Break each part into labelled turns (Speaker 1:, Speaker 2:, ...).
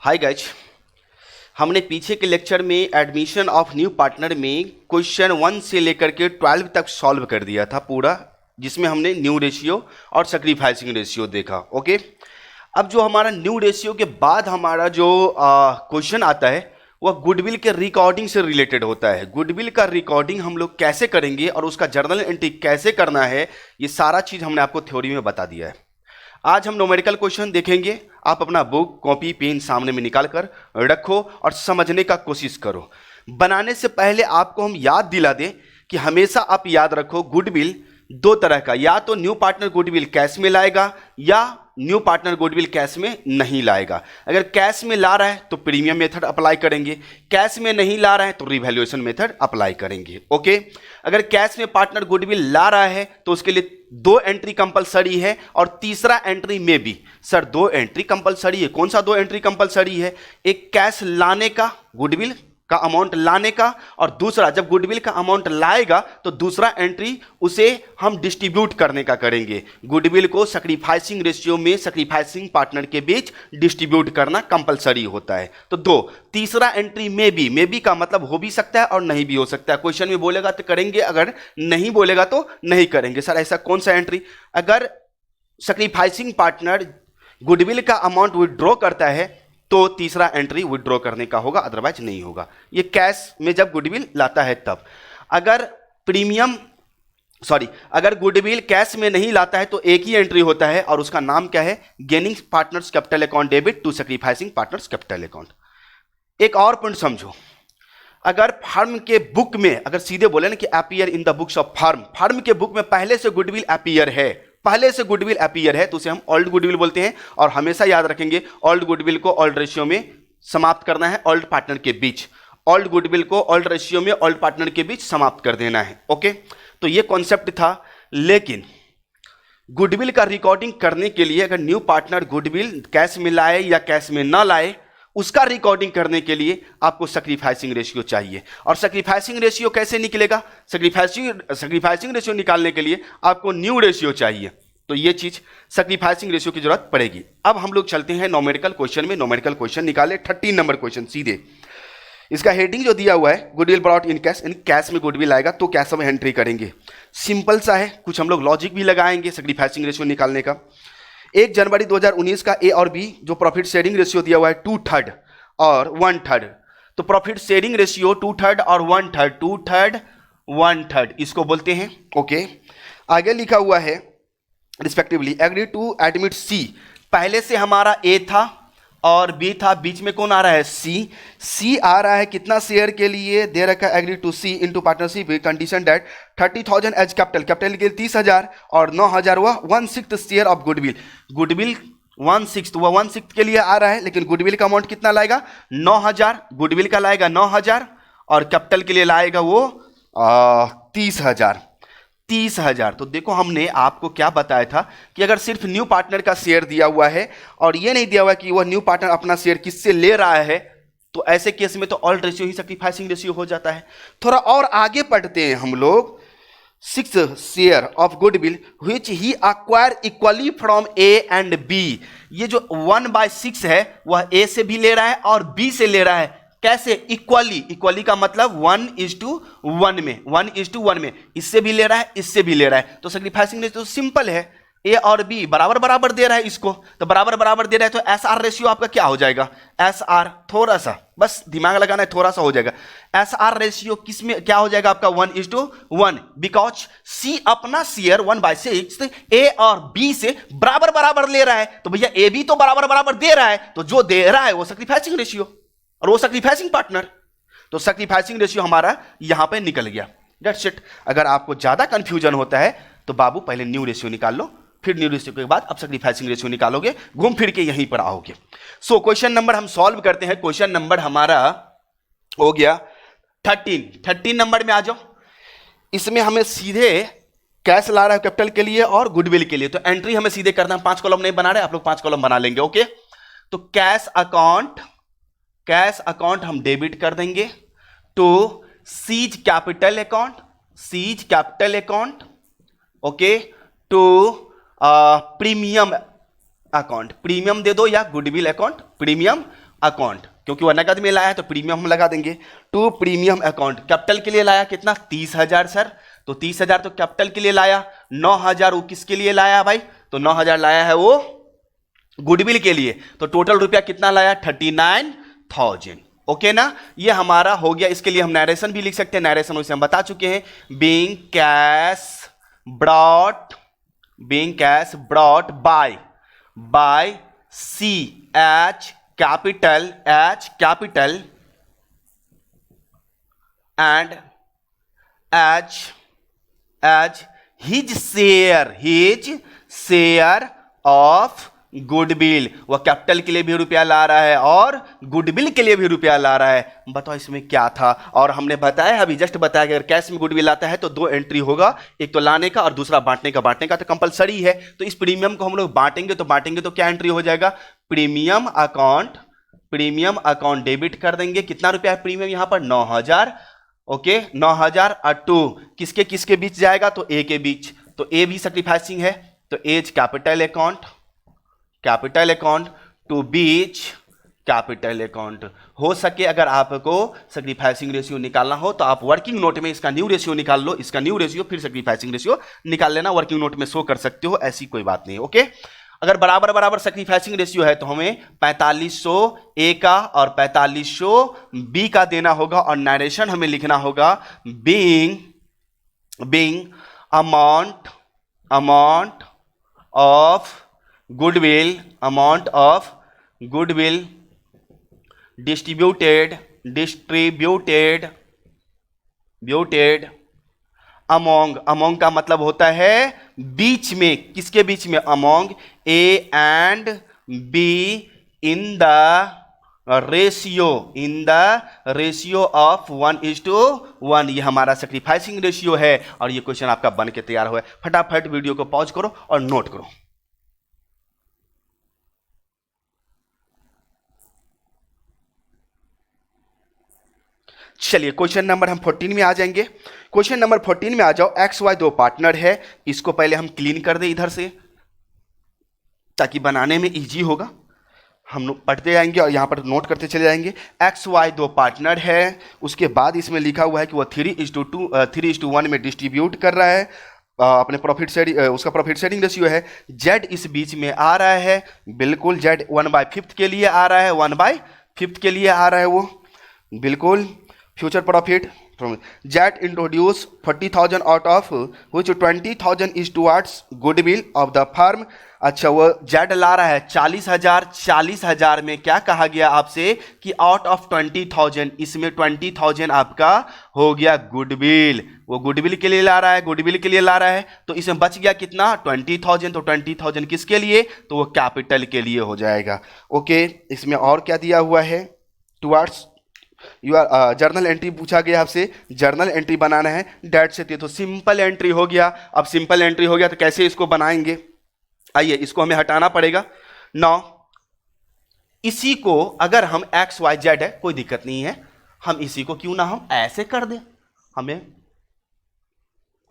Speaker 1: Hi guys, हमने पीछे के लेक्चर में एडमिशन ऑफ न्यू पार्टनर में क्वेश्चन 1 से लेकर के 12 तक सॉल्व कर दिया था पूरा, जिसमें हमने न्यू रेशियो और सैक्रिफाइसिंग रेशियो देखा। ओके, अब जो हमारा न्यू रेशियो के बाद हमारा जो क्वेश्चन आता है वह गुडविल के रिकॉर्डिंग से रिलेटेड होता है। गुडविल का रिकॉर्डिंग हम लोग कैसे करेंगे और उसका जर्नल एंट्री कैसे करना है, ये सारा चीज़ हमने आपको थ्योरी में बता दिया है। आज हम न्यूमेरिकल क्वेश्चन देखेंगे। आप अपना बुक, कॉपी, पेन सामने में निकाल कर रखो और समझने का कोशिश करो। बनाने से पहले आपको हम याद दिला दें कि हमेशा आप याद रखो गुडविल दो तरह का, या तो न्यू पार्टनर गुडविल कैश में लाएगा या न्यू पार्टनर गुडविल कैश में नहीं लाएगा। अगर कैश में ला रहा है तो प्रीमियम मेथड अप्लाई करेंगे, कैश में नहीं ला रहा है तो रिवैल्यूएशन मेथड अप्लाई करेंगे। ओके, अगर कैश में पार्टनर गुडविल ला रहा है तो उसके लिए 2 एंट्री कंपलसरी है और तीसरा एंट्री में भी। सर 2 एंट्री कंपलसरी है, कौन सा 2 एंट्री कंपलसरी है? एक कैश लाने का, गुडविल का अमाउंट लाने का, और दूसरा जब गुडविल का अमाउंट लाएगा तो दूसरा एंट्री उसे हम डिस्ट्रीब्यूट करने का करेंगे। गुडविल को सैक्रिफाइसिंग रेशियो में सैक्रिफाइसिंग पार्टनर के बीच डिस्ट्रीब्यूट करना कंपलसरी होता है। तो 2, तीसरा एंट्री में भी का मतलब हो भी सकता है और नहीं भी हो सकता है। क्वेश्चन में बोलेगा तो करेंगे, अगर नहीं बोलेगा तो नहीं करेंगे। सर ऐसा कौन सा एंट्री? अगर सैक्रिफाइसिंग पार्टनर गुडविल का अमाउंट विड्रॉ करता है तो तीसरा एंट्री विड्रॉ करने का होगा, अदरवाइज नहीं होगा। ये कैश में जब गुडविल लाता है तब। अगर अगर गुडविल कैश में नहीं लाता है तो एक ही एंट्री होता है और उसका नाम क्या है? Gaining partners capital account debit to sacrificing partners capital account. एक और पॉइंट समझो, अगर फर्म के बुक में, अगर सीधे बोले ना कि appear in the books of firm के बुक में पहले से गुडविल अपीयर है, तो उसे हम ओल्ड गुडविल बोलते हैं। और हमेशा याद रखेंगे ओल्ड गुडविल को ओल्ड रेशियो में समाप्त करना है, ओल्ड पार्टनर के बीच। ओल्ड गुडविल को ओल्ड रेशियो में ओल्ड पार्टनर के बीच समाप्त कर देना है। ओके, तो ये कॉन्सेप्ट था। लेकिन गुडविल का रिकॉर्डिंग करने के लिए अगर न्यू पार्टनर गुडविल कैश में लाए या कैश में ना लाए, उसका रिकॉर्डिंग करने के लिए आपको सैक्रिफाइसिंग रेशियो चाहिए। और सैक्रिफाइसिंग रेशियो कैसे निकलेगा? सैक्रिफाइसिंग रेशियो निकालने के लिए आपको न्यू रेशियो चाहिए। तो ये चीज सैक्रिफाइसिंग रेशियो की जरूरत पड़ेगी। अब हम लोग चलते हैं न्यूमेरिकल क्वेश्चन में। न्यूमेरिकल क्वेश्चन निकाले 13 नंबर क्वेश्चन सीधे। इसका हेडिंग जो दिया हुआ है गुडविल ब्रॉट इन कैश में गुडविल आएगा तो कैश में एंट्री करेंगे। सिंपल सा है, कुछ हम लोग लॉजिक भी लगाएंगे सैक्रिफाइसिंग रेशियो निकालने का। 1 जनवरी 2019 का ए और बी जो प्रॉफिट शेयरिंग रेशियो दिया हुआ है 2/3 और 1/3, तो प्रॉफिट शेयरिंग रेशियो 2/3 और 1/3 इसको बोलते हैं। ओके, आगे लिखा हुआ है रिस्पेक्टिवली एग्री टू एडमिट सी। पहले से हमारा ए था और बी था, बीच में कौन आ रहा है? सी आ रहा है। कितना शेयर के लिए दे रखा है? Agree to C into partnership with condition that 30,000 as capital के लिए 30,000 और 9,000 हुआ 1/6 शेयर ऑफ गुडविल 1/6 हुआ, 1/6 के लिए आ रहा है। लेकिन गुडविल का अमाउंट कितना लाएगा? 9,000। गुडविल का लाएगा 9,000 और कैपिटल के लिए लाएगा वो 30,000। तो देखो हमने आपको क्या बताया था कि अगर सिर्फ न्यू पार्टनर का शेयर दिया हुआ है और ये नहीं दिया हुआ कि वह न्यू पार्टनर अपना शेयर किससे ले रहा है, तो ऐसे केस में तो ऑल्ड रेशियो ही सैक्रिफाइसिंग रेशियो हो जाता है। थोड़ा और आगे पढ़ते हैं हम लोग। 6 share of goodwill which he acquire equally from A and B. ये जो 1/6 है वह ए से भी ले रहा है और बी से ले रहा है। कैसे? इक्वली का मतलब 1:1 में, 1:1 में इससे भी ले रहा है, इससे भी ले रहा है। तो सैक्रिफाइसिंग रेशियो सिंपल है, ए और बी बराबर दे रहा है इसको, तो बराबर दे रहा है तो एसआर रेशियो आपका क्या हो जाएगा? एसआर थोड़ा सा बस दिमाग लगाना है, थोड़ा सा हो जाएगा। एसआर रेशियो किस में क्या हो जाएगा आपका? 1:1, बिकॉज सी अपना शेयर 1/6 ए और बी से बराबर ले रहा है। तो भैया ए भी तो बराबर दे रहा है, तो जो दे रहा है वो सैक्रिफाइसिंग रेशियो और वो सैक्रिफाइसिंग पार्टनर। तो सैक्रिफाइसिंग रेशियो हमारा यहां पे निकल गया। That's it. अगर आपको ज्यादा कंफ्यूजन होता है तो बाबू पहले न्यू रेशियो निकाल लो, फिर न्यू रेशियो के बाद अब सैक्रिफाइसिंग रेशियो निकालोगे, घूम फिर के यहीं पर आओगे। सो क्वेश्चन नंबर हम सॉल्व करते हैं। क्वेश्चन नंबर हमारा हो गया 13 नंबर में आ जाओ। इसमें हमें सीधे कैश ला रहा है कैपिटल के लिए और गुडविल के लिए, तो एंट्री हमें सीधे करना है। 5 कॉलम नहीं बना रहे, आप लोग 5 कॉलम बना लेंगे। ओके, तो कैश अकाउंट हम डेबिट कर देंगे to C's capital account, okay, to premium account, premium दे दो या गुडविल अकाउंट, प्रीमियम अकाउंट, क्योंकि वह नकद में लाया है तो प्रीमियम हम लगा देंगे। टू प्रीमियम अकाउंट, कैपिटल के लिए लाया कितना 30,000 सर, तो 30,000 तो कैपिटल के लिए लाया। 9,000 वो किसके लिए लाया भाई, तो 9,000 लाया है वो गुडविल के लिए, तो टोटल रुपया कितना लाया 39,000। ओके ना, ये हमारा हो गया। इसके लिए हम नरेशन भी लिख सकते हैं, नरेशन उसे हम बता चुके हैं। Being cash brought by C H capital and as his share of goodwill. वह कैपिटल के लिए भी रुपया ला रहा है और गुडविल के लिए भी रुपया ला रहा है। बताओ इसमें क्या था, और हमने बताया अभी जस्ट बताया कि अगर कैश में गुडविल आता है तो 2 एंट्री होगा, एक तो लाने का और दूसरा बांटने का तो कंपलसरी है। तो इस प्रीमियम को हम लोग बांटेंगे तो क्या एंट्री हो जाएगा, प्रीमियम अकाउंट डेबिट कर देंगे। कितना रुपया है प्रीमियम यहाँ पर 9,000। ओके 9,000 और 2 किसके बीच जाएगा, तो ए के बीच, तो ए भी सैक्रिफाइसिंग है, तो A's capital account to B's capital account. हो सके अगर आपको सैक्रिफाइसिंग रेशियो निकालना हो तो आप वर्किंग नोट में इसका न्यू रेशियो निकाल लो, इसका न्यू रेशियो फिर सैक्रिफाइसिंग रेशियो निकाल लेना, वर्किंग नोट में शो कर सकते हो, ऐसी कोई बात नहीं। ओके, अगर बराबर सैक्रिफाइसिंग रेशियो है तो हमें 4500 ए का और 4500 बी का देना होगा, और नरेशन हमें लिखना होगा being amount of goodwill distributed among का मतलब होता है बीच में, किसके बीच में, among A and B in the ratio of 1:1। ये हमारा सैक्रिफाइसिंग रेशियो है, और ये क्वेश्चन आपका बन के तैयार हुआ है। फटाफट वीडियो को पॉज करो और नोट करो। चलिए क्वेश्चन नंबर हम 14 में आ जाएंगे। क्वेश्चन नंबर 14 में आ जाओ। एक्स वाई 2 पार्टनर है, इसको पहले हम क्लीन कर दें इधर से ताकि बनाने में इजी होगा। हम लोग पढ़ते जाएंगे और यहां पर नोट करते चले जाएंगे। एक्स वाई 2 पार्टनर है, उसके बाद इसमें लिखा हुआ है कि वह 3:1 में डिस्ट्रीब्यूट कर रहा है अपने प्रॉफिट शेयरिंग, उसका प्रॉफिट शेयरिंग रेशियो है। जेड इस बीच में आ रहा है, बिल्कुल जेड 1/5 के लिए आ रहा है, 1/5 के लिए आ रहा है वो, बिल्कुल। Future profit Z introduce 40,000 out of which 20,000 is towards goodwill of the firm. अच्छा, वो जेड ला रहा है 40,000 में क्या कहा गया आपसे कि आउट ऑफ 20,000, इसमें 20,000 आपका हो गया गुडविल, वो गुडविल के लिए ला रहा है, तो इसमें बच गया कितना 20,000, तो 20,000 किसके लिए, तो वो कैपिटल के लिए हो जाएगा। ओके, इसमें और क्या दिया हुआ है, टुवर्ड्स जर्नल एंट्री पूछा गया आपसे, जर्नल एंट्री बनाना है डेट से, तो सिंपल एंट्री हो गया। अब सिंपल एंट्री हो गया तो कैसे इसको बनाएंगे, आइए इसको हमें हटाना पड़ेगा। नाउ इसी को अगर हम एक्स वाई जेड है कोई दिक्कत नहीं है, हम इसी को क्यों ना हम ऐसे कर दें, हमें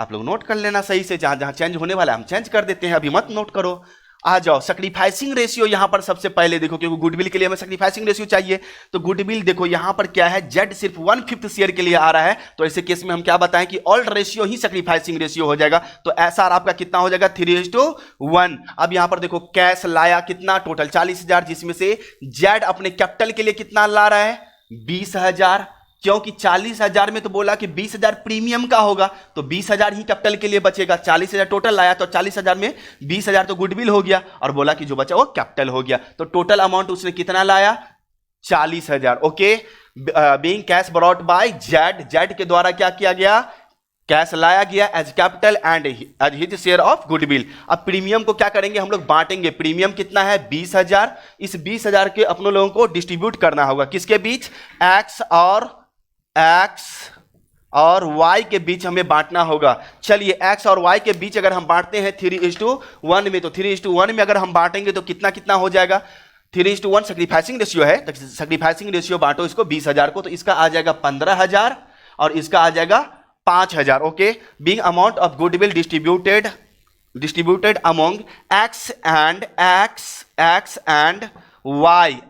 Speaker 1: आप लोग नोट कर लेना सही से, जहां जहां चेंज होने वाला है हम चेंज कर देते हैं, अभी मत नोट करो। आ जाओ सैक्रिफाइसिंग रेशियो यहां पर सबसे पहले देखो, क्योंकि गुडविल के लिए हमें सैक्रिफाइसिंग रेशियो चाहिए, तो गुडविल देखो यहां पर क्या है, जेड सिर्फ 1/5 शेयर के लिए आ रहा है, तो ऐसे केस में हम क्या बताएं कि ऑल रेशियो ही सैक्रिफाइसिंग रेशियो हो जाएगा। तो ऐसा आपका कितना हो जाएगा 3:1। अब यहां पर देखो कैश लाया कितना, टोटल 40,000, जिसमें से जेड अपने कैपिटल के लिए कितना ला रहा है 20,000, क्योंकि 40,000 में तो बोला कि 20,000 प्रीमियम का होगा, तो 20,000 ही कैपिटल के लिए बचेगा। 40,000 टोटल लाया, तो 40,000 में 20,000 तो गुडविल हो गया, और बोला कि जो बचा वो कैपिटल हो गया, तो टोटल अमाउंट उसने कितना लाया 40,000। Okay, being cash brought by Z के द्वारा क्या किया गया, कैश लाया गया as capital and as his share of goodwill. अब प्रीमियम को क्या करेंगे, हम लोग बांटेंगे। प्रीमियम कितना है 20,000, इस 20,000 के अपनों लोगों को डिस्ट्रीब्यूट करना होगा, किसके बीच, एक्स और वाई के बीच हमें बांटना होगा। चलिए एक्स और वाई के बीच अगर हम बांटते हैं 3:1 में, तो 3:1 में अगर हम बांटेंगे तो कितना कितना हो जाएगा, 3:1 सैक्रिफाइसिंग रेशियो है, तो सैक्रिफाइसिंग रेशियो बांटो इसको 20,000 को, तो इसका आ जाएगा 15,000 और इसका आ जाएगा 5,000। Okay, being amount of goodwill distributed among X and Y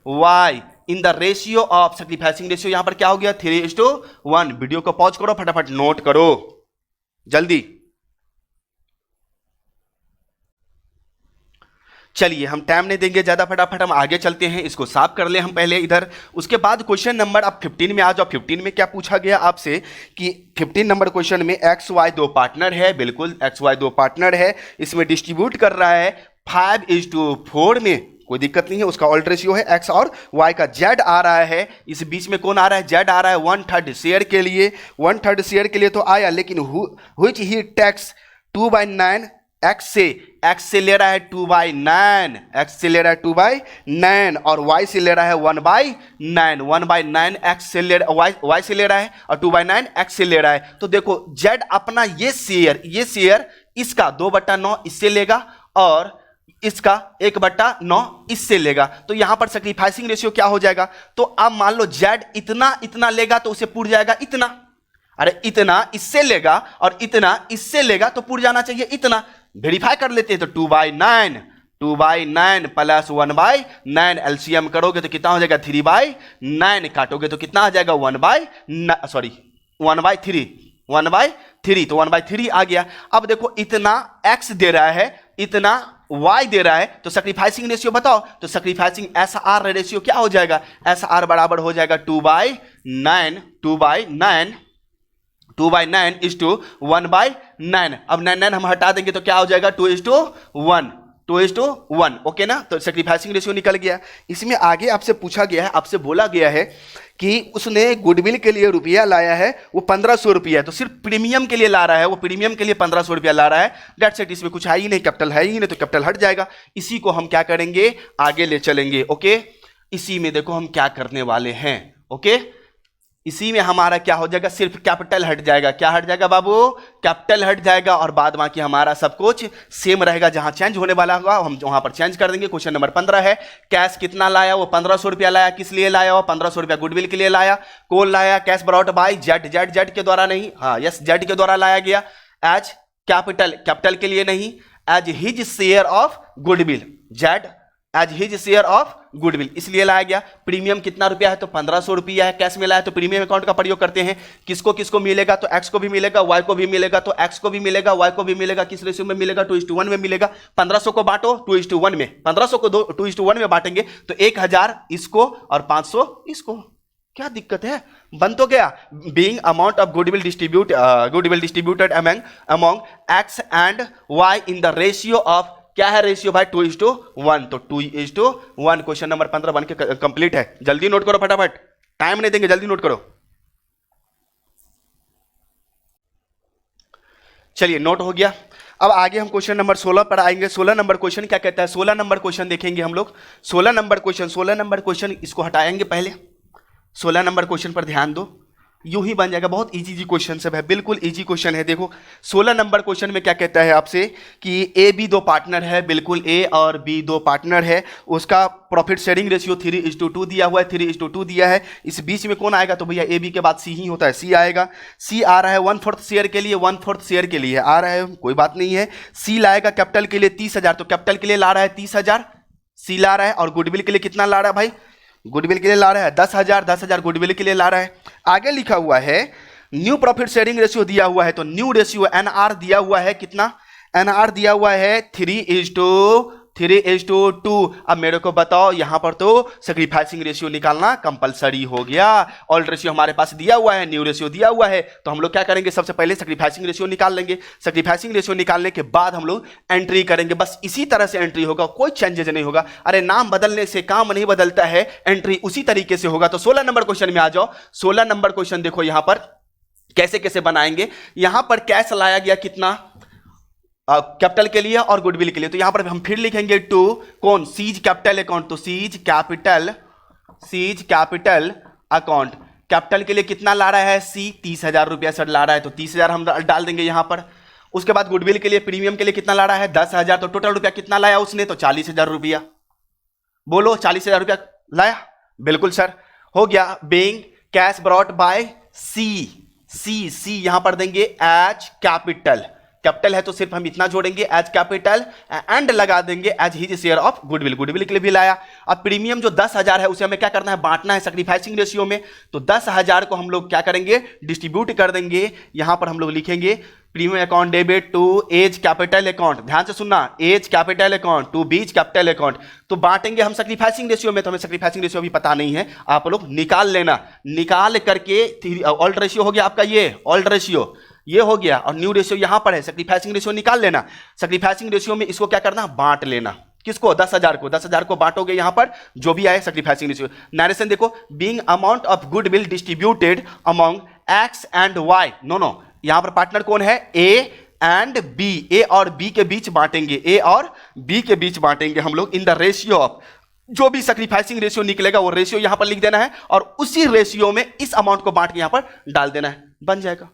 Speaker 1: Y in the ratio of, sacrificing ratio यहां पर क्या हो गया 3:1। वीडियो को पॉज करो, फटाफट नोट करो जल्दी। चलिए हम टाइम नहीं देंगे ज्यादा, फटाफट हम आगे चलते हैं, इसको साफ कर ले हम पहले इधर। उसके बाद क्वेश्चन नंबर अब 15 में आ जाओ। 15 में क्या पूछा गया आपसे कि 15 नंबर क्वेश्चन में एक्स वाई दो पार्टनर है, बिल्कुल एक्स वाई दो पार्टनर है, इसमें डिस्ट्रीब्यूट कर रहा है 5:4 में, कोई दिक्कत नहीं है, उसका ऑल्ड रेशियो है एक्स और वाई का। जेड आ रहा है, इस बीच में कौन आ रहा है, जेड आ रहा है 1/3 शेयर के लिए, 1/3 शेयर के लिए तो आया, लेकिन व्हिच ही टेक्स 2/9 एक्स से ले रहा है 2/9, एक्स से ले रहा है 2/9 और वाई से ले रहा है 1/9, 1/9 एक्स से ले वाई से ले रहा है और 2/9 एक्स से ले रहा है। तो देखो जेड अपना ये शेयर इसका 2/9 इससे लेगा और इसका 1/9 इससे लेगा, तो यहां पर सैक्रिफाइसिंग रेशियो क्या हो जाएगा। तो अब मान लो जेड इतना लेगा तो उसे पुर जाएगा इतना, अरे इतना इससे लेगा और इतना इससे लेगा तो पुर जाना चाहिए इतना। वेरीफाई कर लेते हैं, तो 2/9 प्लस 1/9 एलसीएम करोगे तो कितना हो जाएगा 3/9, काटोगे तो कितना आ जाएगा 1/3, तो 1/3 आ गया। अब देखो इतना एक्स दे रहा है, इतना वाई दे रहा है, तो सैक्रिफाइसिंग रेशियो बताओ। तो सैक्रिफाइसिंग एसआर रेशियो क्या हो जाएगा, एसआर बराबर हो जाएगा 2/9 इज टू 1/9। अब 9 हम हटा देंगे तो क्या हो जाएगा 2:1, ओके ना। तो सैक्रिफाइसिंग रेशियो निकल गया। इसमें आगे आपसे पूछा गया है, आपसे बोला गया है कि उसने गुडविल के लिए रुपया लाया है, वो 1500 रुपया है, तो सिर्फ प्रीमियम के लिए ला रहा है, वो प्रीमियम के लिए 1500 रुपया ला रहा है, डेट्स इट। इसमें कुछ है ही नहीं, कैपिटल है ही नहीं, तो कैपिटल हट जाएगा। इसी को हम क्या करेंगे, आगे ले चलेंगे, ओके। इसी में देखो हम क्या करने वाले हैं, ओके। इसी में हमारा क्या हो जाएगा, सिर्फ कैपिटल हट जाएगा। क्या हट जाएगा बाबू, कैपिटल हट जाएगा, और बाद बाकी हमारा सब कुछ सेम रहेगा। जहां चेंज होने वाला होगा हम वहां पर चेंज कर देंगे। क्वेश्चन नंबर 15 है, कैश कितना लाया, वो 1500 रुपया लाया। किस लिए लाया, वो 1500 रुपया गुडविल के लिए लाया। कौन लाया, कैश ब्रॉट बाय जेड के द्वारा नहीं, हाँ यस जेड के द्वारा लाया गया। एज कैपिटल के लिए नहीं, as his share of goodwill, Z as his share of goodwill इसलिए लाया गया। प्रीमियम कितना रुपया है, तो 1500 रुपया है। कैश में लाया तो प्रीमियम अकाउंट का प्रयोग करते हैं। किसको किसको मिलेगा, तो एक्स को भी मिलेगा, वाई को भी मिलेगा, तो एक्स को भी मिलेगा, वाई को भी मिलेगा। किस रेशियो में मिलेगा, 2:1 में मिलेगा। 1500 को बांटो 2:1 में, 1500 को 2:1 में बांटेंगे तो 1000 इसको और 500 इसको, क्या दिक्कत है, बन तो गया। Being amount of goodwill distributed among X and Y in the ratio of, क्या है रेशियो भाई 2:1, तो 2:1। क्वेश्चन नंबर 15 बन के कंप्लीट है। जल्दी नोट करो फटाफट, टाइम नहीं देंगे, जल्दी नोट करो। चलिए नोट हो गया। अब आगे हम क्वेश्चन नंबर 16 पर आएंगे। 16 नंबर क्वेश्चन क्या कहता है, 16 नंबर क्वेश्चन देखेंगे हम लोग। 16 नंबर क्वेश्चन इसको हटाएंगे पहले। 16 नंबर क्वेश्चन पर ध्यान दो, यूं ही बन जाएगा। बहुत इजी क्वेश्चन सब है, बिल्कुल इजी क्वेश्चन है। देखो 16 नंबर क्वेश्चन में क्या कहता है आपसे कि ए बी दो पार्टनर है, बिल्कुल ए और बी दो पार्टनर है। उसका प्रॉफिट शेयरिंग रेशियो 3:2 दिया हुआ है, 3:2 दिया है। इस बीच में कौन आएगा, तो भैया ए बी के बाद सी ही होता है, सी आएगा। सी आ रहा है 1/4 शेयर के लिए, 1/4 शेयर के लिए आ रहा है, कोई बात नहीं है। सी लाएगा कैपिटल के लिए 30,000, तो कैपिटल के लिए ला रहा है 30,000 सी ला रहा है, और गुडविल के लिए कितना ला रहा है भाई, गुडविल के लिए ला रहा है 10,000 गुडविल के लिए ला रहा है। आगे लिखा हुआ है न्यू प्रॉफिट शेयरिंग रेशियो दिया हुआ है, तो न्यू रेशियो एनआर दिया हुआ है, कितना एनआर दिया हुआ है 3:2। अब मेरे को बताओ यहां पर तो सैक्रिफाइसिंग रेशियो निकालना कंपलसरी हो गया। ओल्ड रेशियो हमारे पास दिया हुआ है, न्यू रेशियो दिया हुआ है, तो हम लोग क्या करेंगे, सबसे पहले सैक्रिफाइसिंग रेशियो निकाल लेंगे। सैक्रिफाइसिंग रेशियो निकालने के बाद हम लोग एंट्री करेंगे, बस इसी तरह से एंट्री होगा, कोई चेंजेज नहीं होगा। अरे नाम बदलने से काम नहीं बदलता है, एंट्री उसी तरीके से होगा। तो 16 नंबर क्वेश्चन में आ जाओ। 16 नंबर क्वेश्चन देखो यहां पर कैसे कैसे बनाएंगे। यहां पर कैश लाया गया कितना, कैपिटल के लिए और गुडविल के लिए, तो यहां पर हम फिर लिखेंगे टू कौन, सीज कैपिटल अकाउंट, तो सीज कैपिटल अकाउंट। कैपिटल के लिए कितना ला रहा है सी, 30,000 रुपया सर ला रहा है, तो 30,000 हम डाल देंगे यहां पर। उसके बाद गुडविल के लिए प्रीमियम के लिए कितना ला रहा है 10,000, तो टोटल रुपया कितना लाया उसने, तो 40,000 रुपया। बोलो 40,000 रुपया लाया, बिल्कुल सर हो गया। बीइंग कैश ब्रॉट बाय सी यहां पर देंगे एज कैपिटल, कैपिटल है तो सिर्फ हम इतना जोड़ेंगे एज कैपिटल एंड लगा देंगे as his share of goodwill, goodwill के लिए भी लाया। अब प्रीमियम जो 10,000 है उसे हमें क्या करना है, बांटना है सैक्रिफाइसिंग रेशियो में। तो 10,000 को हम लोग क्या करेंगे, डिस्ट्रीब्यूट कर देंगे। यहां पर हम लोग लिखेंगे premium account debit to A's capital account, ध्यान से सुनना, A's capital account to B's capital account. तो बांटेंगे हम सैक्रिफाइसिंग रेशियो में, तो हमें सैक्रिफाइसिंग रेशियो भी पता नहीं है, आप लोग निकाल लेना। निकाल करके ओल्ड रेशियो हो गया आपका, ये ओल्ड रेशियो ये हो गया, और न्यू रेशियो यहां पर है, सैक्रिफाइसिंग रेशियो निकाल लेना। सैक्रिफाइसिंग रेशियो में इसको क्या करना, बांट लेना। किसको, 10,000 को, 10,000 को बांटोगे यहां पर जो भी आए सैक्रिफाइसिंग रेशियो। नरेशन देखो, being amount of goodwill distributed among X and Y, no यहां पर पार्टनर कौन है, ए एंड बी, ए और बी के बीच बांटेंगे, ए और बी के बीच बांटेंगे हम लोग इन द रेशियो ऑफ, जो भी सैक्रिफाइसिंग रेशियो निकलेगा वो रेशियो यहां पर लिख देना है, और उसी रेशियो में इस अमाउंट को बांट के यहां पर डाल देना है, बन जाएगा।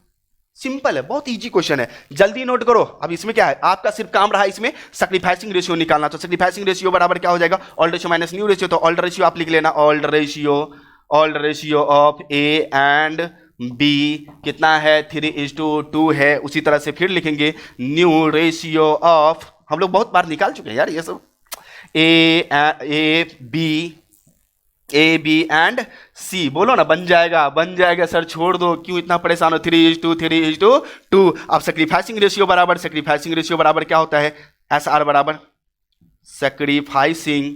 Speaker 1: सिंपल है, बहुत इजी क्वेश्चन है, जल्दी नोट करो। अब इसमें क्या है, आपका सिर्फ काम रहा इसमें सैक्रिफाइसिंग रेशियो निकालना। तो सैक्रिफाइसिंग रेशियो बराबर क्या हो जाएगा, old ratio minus new ratio. तो ओल्ड रेशियो आप लिख लेना, old ratio of A and B कितना है, 3:2 है। उसी तरह से फिर लिखेंगे न्यू रेशियो ऑफ, हम लोग बहुत बार निकाल चुके हैं यार ये सब, ए बी एंड सी, बोलो ना, बन जाएगा, बन जाएगा सर, छोड़ दो, क्यों इतना परेशान हो। 3:2 अब सैक्रिफाइसिंग रेशियो बराबर क्या होता है, एस आर बराबर सैक्रिफाइसिंग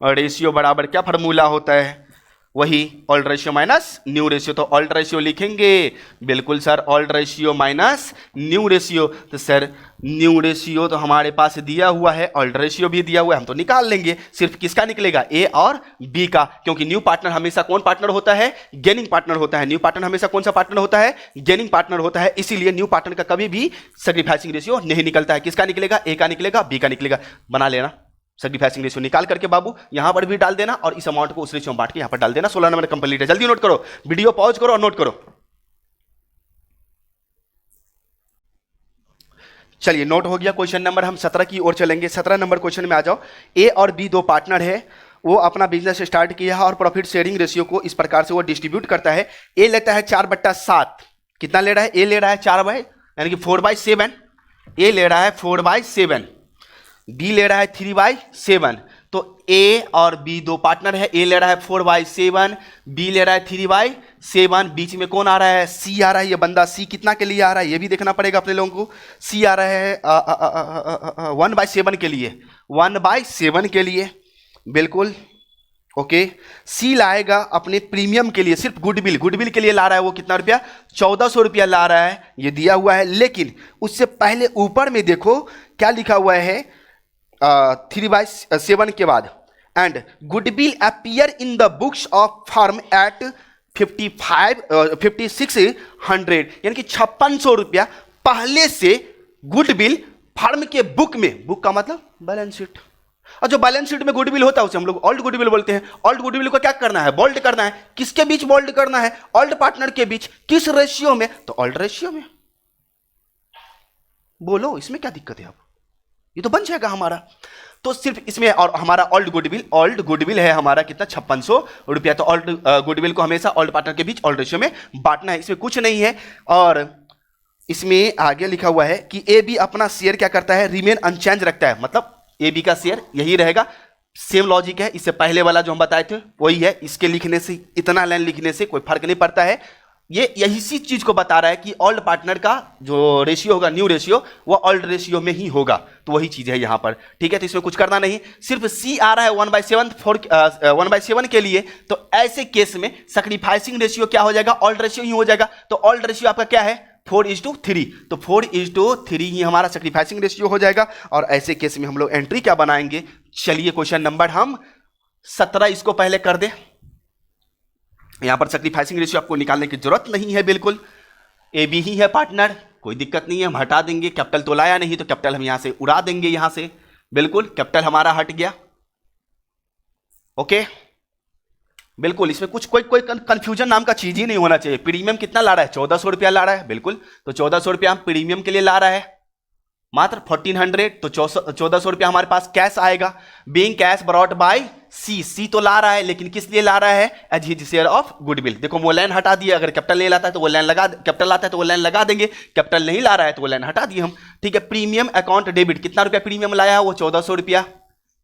Speaker 1: रेशियो बराबर क्या फॉर्मूला होता है, वही old ratio minus new ratio. तो ओल्ड रेशियो लिखेंगे, बिल्कुल sir, old ratio minus new ratio. तो सर न्यू रेशियो तो हमारे पास दिया हुआ है, ओल्ड रेशियो भी दिया हुआ है, हम तो निकाल लेंगे। सिर्फ किसका निकलेगा, ए और बी का, क्योंकि न्यू पार्टनर हमेशा कौन पार्टनर होता है, गेनिंग पार्टनर होता है। न्यू पार्टनर हमेशा कौन सा पार्टनर होता है, गेनिंग पार्टनर होता है, इसीलिए न्यू पार्टनर का कभी भी सैक्रिफाइसिंग रेशियो नहीं निकलता है। किसका निकलेगा, ए का निकलेगा, बी का निकलेगा, बना लेना। सैक्रिफाइसिंग रेशियो निकाल करके बाबू यहां पर भी डाल देना, और इस अमाउंट को उस रेशियो में बांट के यहां पर डाल देना। 16 नंबर कंप्लीट है, जल्दी नोट करो, वीडियो पॉज करो और नोट करो। चलिए नोट हो गया क्वेश्चन नंबर, हम 17 की ओर चलेंगे। 17 नंबर क्वेश्चन में आ जाओ। ए और बी दो पार्टनर है, वो अपना बिजनेस स्टार्ट किया है और प्रॉफिट शेयरिंग रेशियो को इस प्रकार से वो डिस्ट्रीब्यूट करता है। ए लेता है 4/7, कितना ले रहा है, ए ले रहा है 4 यानी कि 4/7, ए ले रहा है 4/7, बी ले रहा है 3/7। तो ए और बी दो पार्टनर है, ए ले रहा है 4/7, बी ले रहा है 3/7, बीच में कौन आ रहा है, सी आ रहा है। ये बंदा सी कितना के लिए आ रहा है, ये भी देखना पड़ेगा अपने लोगों को। सी आ रहा है 1/7 के लिए, 1/7 के लिए, बिल्कुल ओके। सी लाएगा अपने प्रीमियम के लिए, सिर्फ गुडविल के लिए ला रहा है, वो कितना रुपया, 1400 रुपया ला रहा है, ये दिया हुआ है। लेकिन उससे पहले ऊपर में देखो क्या लिखा हुआ है, 3/7 के बाद, and goodwill appear in the books of firm at 5600, यानी कि 5600 रुपया पहले से गुडविल फर्म के बुक में, बुक का मतलब बैलेंस शीट, और जो बैलेंस शीट में गुडविल होता है उसे हम लोग ओल्ड गुडविल बोलते हैं। ओल्ड गुडविल को क्या करना है, बोल्ड करना है। किसके बीच बोल्ड करना है, ओल्ड पार्टनर के बीच। किस रेशियो में, तो ओल्ड रेशियो में। बोलो इसमें क्या दिक्कत है, आप ये तो बन जाएगा हमारा। तो सिर्फ इसमें, और हमारा ओल्ड गुडविल है हमारा कितना, 5600 रुपया। तो ओल्ड गुडविल को हमेशा ओल्ड पार्टनर के बीच ओल्ड रेशियो में बांटना है, इसमें कुछ नहीं है। और इसमें आगे लिखा हुआ है कि ए बी अपना शेयर क्या करता है, रिमेन अनचेंज रखता है, मतलब ए बी का शेयर यही रहेगा। सेम लॉजिक है, इससे पहले वाला जो हम बताए थे वही है। इसके लिखने से, इतना लाइन लिखने से कोई फर्क नहीं पड़ता है। ये यही सी चीज को बता रहा है कि ओल्ड पार्टनर का जो रेशियो होगा, न्यू रेशियो, वो ओल्ड रेशियो में ही होगा। तो वही चीज है यहां पर, ठीक है। तो इसमें कुछ करना नहीं, सिर्फ सी आ रहा है 1/7 के लिए। तो ऐसे केस में सैक्रिफाइसिंग रेशियो क्या हो जाएगा, ओल्ड रेशियो ही हो जाएगा। तो ओल्ड रेशियो आपका क्या है, 4:3। तो 4:3 ही हमारा सैक्रिफाइसिंग रेशियो हो जाएगा। और ऐसे केस में हम लोग एंट्री क्या बनाएंगे, चलिए क्वेश्चन नंबर हम 17 इसको पहले कर दे। यहां पर सैक्रिफाइसिंग रेशियो आपको निकालने की जरूरत नहीं है, बिल्कुल ए बी ही है पार्टनर, कोई दिक्कत नहीं है, हम हटा देंगे। कैपिटल तो लाया नहीं, तो कैपिटल हम यहां से उड़ा देंगे, यहां से बिल्कुल कैपिटल हमारा हट गया, ओके। बिल्कुल इसमें कुछ कोई कंफ्यूजन नाम का चीज ही नहीं होना चाहिए। प्रीमियम कितना ला रहा है, 1400 रुपया ला रहा है, बिल्कुल। तो 1400 रुपया हम प्रीमियम के लिए ला रहा है, मात्र 1400, तो 1400 रुपया हमारे पास कैश आएगा। बीइंग कैश ब्रॉट बाय सी तो ला रहा है, लेकिन किस लिए ला रहा है? As his share of goodwill. देखो वो लाइन हटा दिया, अगर कैपिटल नहीं लाता है तो वो लाइन लगा, कैपिटल लाता है तो वो लाइन लगा देंगे, कैपिटल नहीं ला रहा है तो वो लाइन हटा दिए हम। ठीक है, प्रीमियम अकाउंट डेबिट, कितना रुपया प्रीमियम लाया है? वो 1400 रुपया।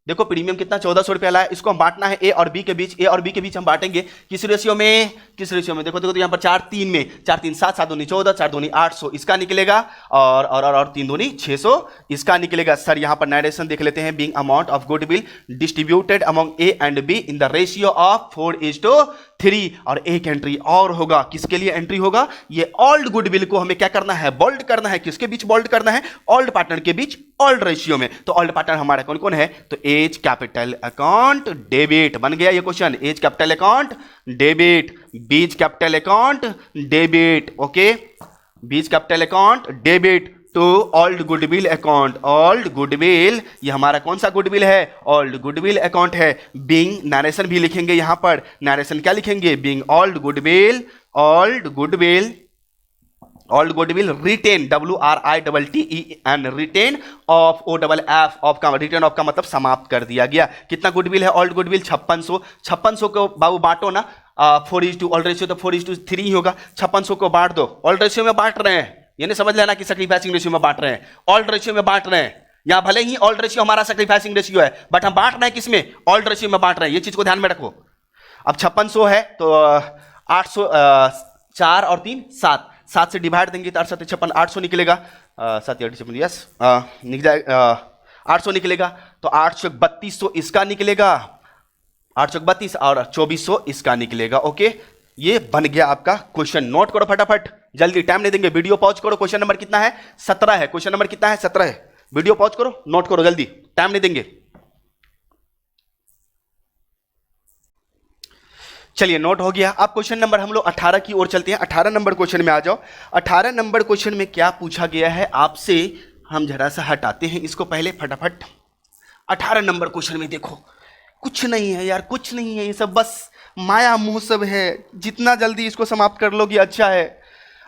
Speaker 1: देखो प्रीमियम कितना, 1400 रुपया लाया। इसको हम बांटना है ए और बी के बीच। ए और बी के बीच हम बांटेंगे किस रेशियो में? किस रेशियो में? देखो देखो तो यहाँ पर 4 3 में, 4 3 7, 7 दूनी 14, 4 दूनी 800 इसका निकलेगा, और 3 दूनी 600 इसका निकलेगा। सर यहाँ पर नरेशन देख लेते हैं। Being amount of goodwill distributed among A and B in the ratio of 4:3। और एक एंट्री और होगा, किसके लिए एंट्री होगा? ये ओल्ड गुडविल को हमें क्या करना है? बोल्ड करना है। किसके बीच बोल्ड करना है? ओल्ड पार्टनर के बीच, ओल्ड रेशियो में। तो ओल्ड पार्टनर हमारा कौन कौन है? तो एज कैपिटल अकाउंट डेबिट बन गया ये question. A's capital account debit, B's capital account debit. Okay, B's capital account debit to old goodwill account. Old goodwill, ये हमारा कौन सा गुडविल है? ओल्ड गुडविल अकाउंट है। बीइंग, नरेशन भी लिखेंगे यहां पर। नरेशन क्या लिखेंगे? Being old goodwill, old goodwill, old goodwill written, WRITTEN, written off, OFF, off का रिटेन ऑफ का मतलब समाप्त कर दिया गया। कितना गुडविल है? Old goodwill 5600। 5600 को बाबू बांटो ना, 4:2 ओल्ड रेशियो, तो 4:3 ही होगा। 5600 को बांट दो, ओल्ड रेशियो में बांट रहे हैं, ये नहीं समझ लेना कि सैक्रिफाइसिंग रेशियो में बांट रहे हैं, ओल्ड रेशियो में बांट रहे हैं। यहां भले ही ओल्ड रेशियो हमारा सैक्रिफाइसिंग रेशियो है, बट हम बांट रहे हैं किसमें? ओल्ड रेशियो में बांट रहे हैं, ये चीज को ध्यान में रखो। अब 5600 है तो 800, 4 और 3 7, 7 से डिवाइड देंगे तो 8 56, 800 निकलेगा। 7 56, यस निकल जाएगा, 800 निकलेगा। तो 832 इसका निकलेगा, 832 और 2400 इसका निकलेगा। ओके, ये बन गया आपका क्वेश्चन। नोट करो फटाफट, जल्दी, टाइम नहीं देंगे। वीडियो पॉज करो। क्वेश्चन नंबर कितना है? 17 है। क्वेश्चन नंबर कितना है? 17 है। वीडियो पॉज करो, नोट करो जल्दी, टाइम नहीं देंगे। चलिए नोट हो गया। अब क्वेश्चन नंबर हम लोग 18 की ओर चलते हैं। 18 नंबर क्वेश्चन में आ जाओ। 18 नंबर क्वेश्चन में क्या पूछा गया है आपसे, हम जरा सा हटाते हैं इसको पहले फटाफट। 18 नंबर क्वेश्चन में देखो, कुछ नहीं है यार, कुछ नहीं है, ये सब बस माया मोह सब है। जितना जल्दी इसको समाप्त कर लोगे अच्छा है।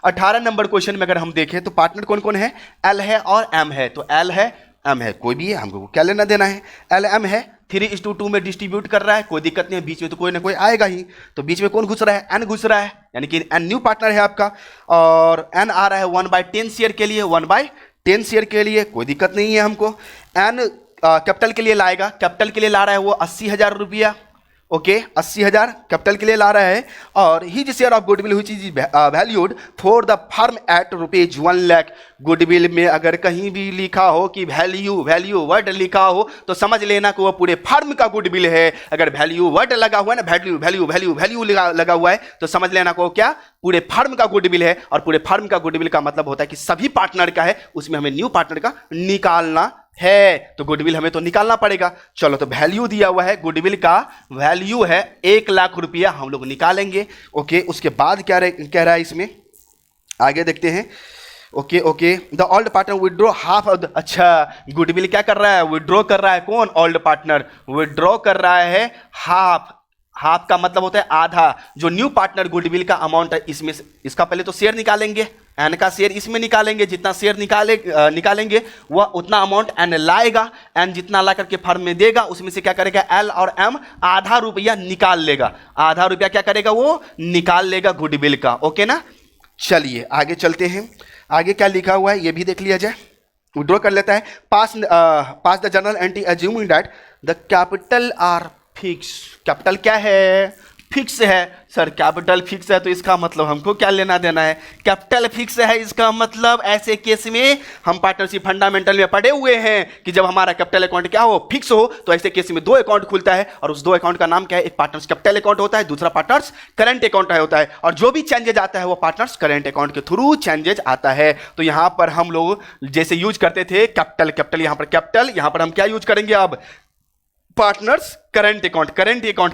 Speaker 1: 18 नंबर क्वेश्चन में अगर हम देखें तो पार्टनर कौन कौन है? एल है और एम है। तो एल है, एम है, कोई भी है, हमको क्या लेना देना है? एल एम है, 3:2 में डिस्ट्रीब्यूट कर रहा है, कोई दिक्कत नहीं है। बीच में तो कोई ना कोई आएगा ही, तो बीच में कौन घुस रहा है? एन घुस रहा है, यानी कि एन न्यू पार्टनर है आपका। और एन आ रहा है 1/10 शेयर के लिए, 1/10 शेयर के लिए कोई दिक्कत नहीं है हमको। एन कैपिटल के लिए लाएगा, कैपिटल के लिए ला रहा है वो 80,000 रुपया। ओके, 80,000 कैपिटल के लिए ला रहा है। और his share of goodwill which is valued for the firm at ₹1 lakh. Goodwill में अगर कहीं भी लिखा हो कि वैल्यू वर्ड लिखा हो तो समझ लेना कि वो पूरे फर्म का गुडविल है। अगर वैल्यू वर्ड लगा हुआ है ना, वैल्यू लगा हुआ है, तो समझ लेना को क्या? पूरे फर्म का गुडविल है। और पूरे फर्म का गुडविल का मतलब होता है कि सभी पार्टनर का है, उसमें हमें न्यू पार्टनर का निकालना है। तो गुडविल हमें तो निकालना पड़ेगा। चलो, तो वैल्यू दिया हुआ है, गुडविल का वैल्यू है 1 लाख रुपया, हम लोग निकालेंगे। ओके, उसके बाद क्या कह रहा है इसमें, आगे देखते हैं। Okay, the old partner withdraw half of the, अच्छा, गुडविल क्या कर रहा है? विड्रॉ कर रहा है। कौन? ओल्ड पार्टनर विड्रॉ कर रहा है हाफ। हाफ का मतलब होता है आधा। जो न्यू पार्टनर गुडविल का अमाउंट है, इसमें इसका पहले तो शेयर निकालेंगे, एन का शेयर इसमें निकालेंगे। जितना शेयर निकालेंगे वह उतना अमाउंट एन लाएगा। एन जितना ला करके फर्म में देगा, उसमें से क्या करेगा? एल और एम आधा रुपया निकाल लेगा। आधा रुपया क्या करेगा? वो निकाल लेगा गुडविल का। ओके ना, चलिए आगे चलते हैं। आगे क्या लिखा हुआ है ये भी देख लिया जाए। विड्रॉ कर लेता है। Pass the journal entry assuming that the capital are fix. Capital क्या है? फिक्स है। सर कैपिटल फिक्स है तो इसका मतलब हमको क्या लेना देना है? कैपिटल फिक्स है, इसका मतलब ऐसे केस में हम पार्टनरशिप फंडामेंटल में पढ़े हुए हैं कि जब हमारा कैपिटल अकाउंट क्या हो? फिक्स हो, तो ऐसे केस में 2 अकाउंट खुलता है। और उस 2 अकाउंट का नाम क्या है? एक पार्टनर्स कैपिटल अकाउंट होता है, दूसरा पार्टनर्स करंट अकाउंट होता है। और जो भी चेंजेज आता है वो पार्टनर्स करंट अकाउंट के थ्रू चेंजेज आता है। तो यहां पर हम लोग जैसे यूज करते थे कैपिटल, यहां पर कैपिटल, यहां पर हम क्या यूज करेंगे? अब पार्टनर्स करंट अकाउंट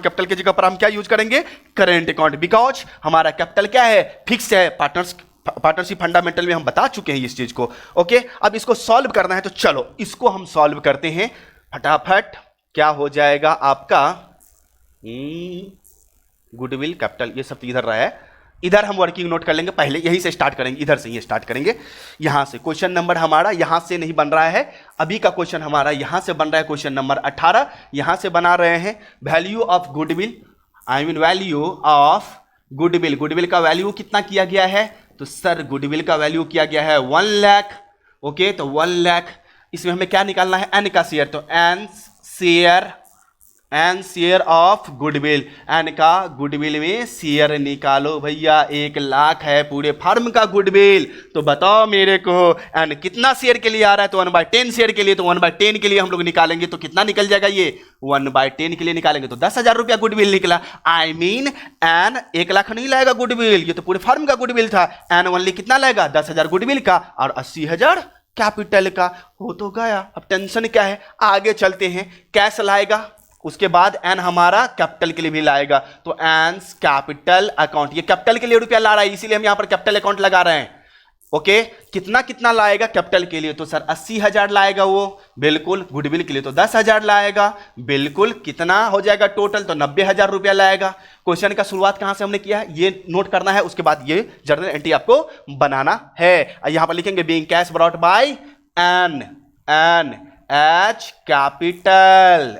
Speaker 1: कैपिटल की जगह पर हम क्या यूज करेंगे? करंट अकाउंट, बिकॉज हमारा कैपिटल क्या है? फिक्स है। पार्टनरशिप फंडामेंटल में हम बता चुके हैं इस चीज को। ओके, अब इसको सॉल्व करना है, तो चलो इसको हम सॉल्व करते हैं फटाफट। क्या हो जाएगा आपका? गुडविल कैपिटल, ये सब इधर रहा है, इधर हम वर्किंग नोट कर लेंगे, पहले यहीं से स्टार्ट करेंगे, इधर से ही स्टार्ट करेंगे। यहां से क्वेश्चन नंबर हमारा यहां से नहीं बन रहा है, अभी का क्वेश्चन हमारा यहां से बन रहा है, क्वेश्चन नंबर 18 यहां से बना रहे हैं। Value of goodwill, I mean value of goodwill, goodwill का वैल्यू कितना किया गया है? तो सर गुडविल का वैल्यू किया गया है 1 लाख। ओके, तो 1 लाख, इसमें हमें क्या निकालना है? एन का शेयर, तो N share of goodwill, N का गुडविल में शेयर निकालो भैया। 1 लाख है पूरे फर्म का गुडविल, तो बताओ मेरे को एन कितना शेयर के लिए आ रहा है? तो 1/10 शेयर के लिए, तो 1/10 के लिए हम लोग निकालेंगे तो कितना निकल जाएगा? ये 1/10 के लिए निकालेंगे तो 10,000 रुपया गुडविल निकला। आई मीन एन 1 लाख नहीं लाएगा गुडविल, ये तो पूरे फर्म का गुडविल था। एन ओनली कितना लाएगा? 10,000 गुडविल का और 80,000 कैपिटल का। हो तो गया, अब टेंशन क्या है? आगे चलते हैं। कैश लाएगा, उसके बाद एन हमारा कैपिटल के लिए भी लाएगा, तो एन कैपिटल अकाउंट, ये कैपिटल के लिए रुपया ला रहा है, इसीलिए हम यहां पर कैपिटल अकाउंट लगा रहे हैं। ओके, कितना कितना लाएगा कैपिटल के लिए? तो सर 80,000 लाएगा वो, बिल्कुल। गुडविल के लिए तो 10,000 लाएगा, बिल्कुल। कितना हो जाएगा टोटल? तो 90,000 रुपया लाएगा। क्वेश्चन का शुरुआत कहां से हमने किया है ये नोट करना है, उसके बाद ये जर्नल एंट्री आपको बनाना है। यहां पर लिखेंगे being cash brought by N H capital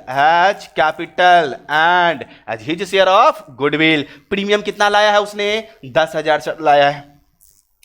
Speaker 1: and as his share of goodwill. Premium कितना लाया है उसने? 10,000 लाया है।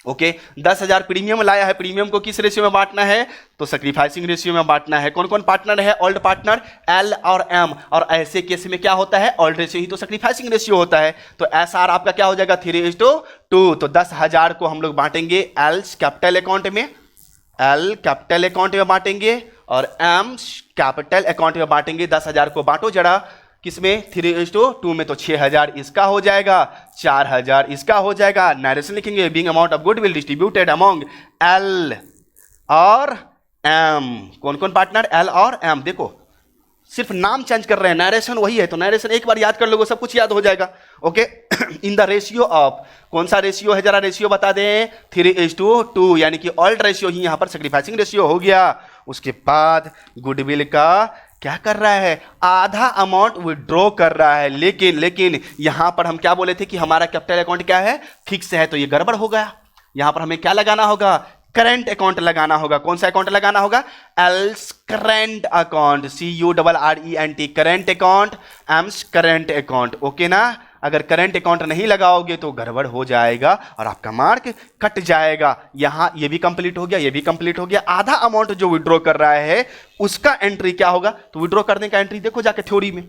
Speaker 1: ओके, 10,000 प्रीमियम लाया है। प्रीमियम को किस रेशियो में बांटना है? तो सैक्रिफाइसिंग रेशियो में बांटना है। कौन कौन पार्टनर है? ओल्ड पार्टनर एल और एम, और ऐसे केस में क्या होता है? ओल्ड रेशियो ही तो सैक्रिफाइसिंग रेशियो होता है। तो एस आर आपका क्या हो जाएगा? 3:2। तो 10,000 को हम लोग बांटेंगे एल कैपिटल अकाउंट में, एल कैपिटल अकाउंट में बांटेंगे और एम कैपिटल अकाउंट में बांटेंगे। 10,000 को बांटो जरा, किसमें? 3:2 में, तो 6,000 इसका हो जाएगा, 4,000 इसका हो जाएगा। नरेशन लिखेंगे being amount of goodwill distributed among L और एम। कौन कौन पार्टनर? एल और एम। देखो सिर्फ नाम चेंज कर रहे हैं, नरेशन वही है, तो नरेशन एक बार याद कर लोगे, सब कुछ याद हो जाएगा। Okay, in the ratio of, कौन सा रेशियो है जरा रेशियो बता दें? 3:2, यानी कि ओल्ड रेशियो ही यहां पर सैक्रिफाइसिंग रेशियो हो गया। उसके बाद गुडविल का क्या कर रहा है? आधा अमाउंट विड्रॉ कर रहा है। लेकिन यहां पर हम क्या बोले थे कि हमारा कैपिटल अकाउंट क्या है? फिक्स है, तो ये गड़बड़ हो गया। यहां पर हमें क्या लगाना होगा? करंट अकाउंट लगाना होगा। कौन सा अकाउंट लगाना होगा? Else current account, CURRENT, current account, AIIMS current account. Okay ना? अगर करंट अकाउंट नहीं लगाओगे तो गड़बड़ हो जाएगा और आपका मार्क कट जाएगा। यहां ये भी कंप्लीट हो गया, ये भी कंप्लीट हो गया। आधा अमाउंट जो विड्रॉ कर रहा है उसका एंट्री क्या होगा? तो विड्रॉ करने का एंट्री देखो जाके थ्योरी में।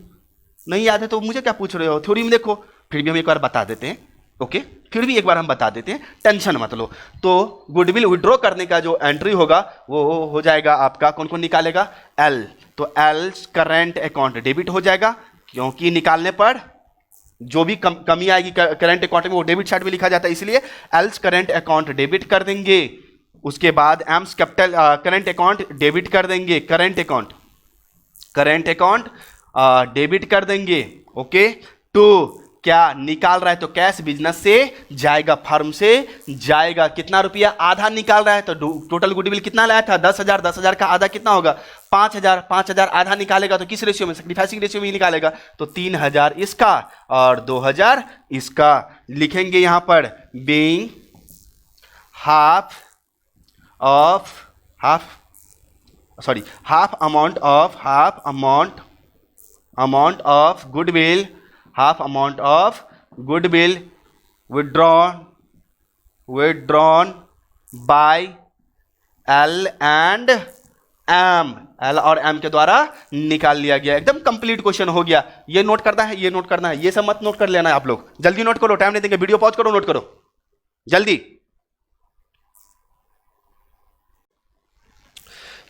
Speaker 1: नहीं याद है तो मुझे क्या पूछ रहे हो? थ्योरी में देखो, फिर भी हम एक बार बता देते हैं। ओके, फिर भी एक बार हम बता देते हैं, टेंशन मत लो। तो गुडविल विड्रॉ करने का जो एंट्री होगा वो हो जाएगा आपका, कौन कौन निकालेगा? एल, तो एल करंट अकाउंट डेबिट हो जाएगा, क्योंकि निकालने पर जो भी कमी आएगी करंट अकाउंट में वो डेबिट साइड में लिखा जाता है, इसलिए एल्स करंट अकाउंट डेबिट कर देंगे। उसके बाद AIIMS capital current account debit कर देंगे, करंट अकाउंट डेबिट कर देंगे। ओके, तो क्या निकाल रहा है? तो कैश बिजनेस से जाएगा, फर्म से जाएगा। कितना रुपया? आधा निकाल रहा है, तो टोटल गुडविल कितना लाया था? 10,000। 10,000 का आधा कितना होगा? 5,000। 5,000 आधा निकालेगा तो किस रेशियो में? सैक्रिफाइसिंग रेशियो में ही निकालेगा। तो 3,000 इसका और 2,000 इसका। लिखेंगे यहां पर being half amount of goodwill, half amount of goodwill withdrawn by L and M, L और M के द्वारा निकाल लिया गया। एकदम कंप्लीट क्वेश्चन हो गया। ये नोट करना है, ये नोट करना है, ये सब मत नोट कर लेना है आप लोग। जल्दी नोट करो, टाइम नहीं देंगे, वीडियो पॉज करो, नोट करो जल्दी।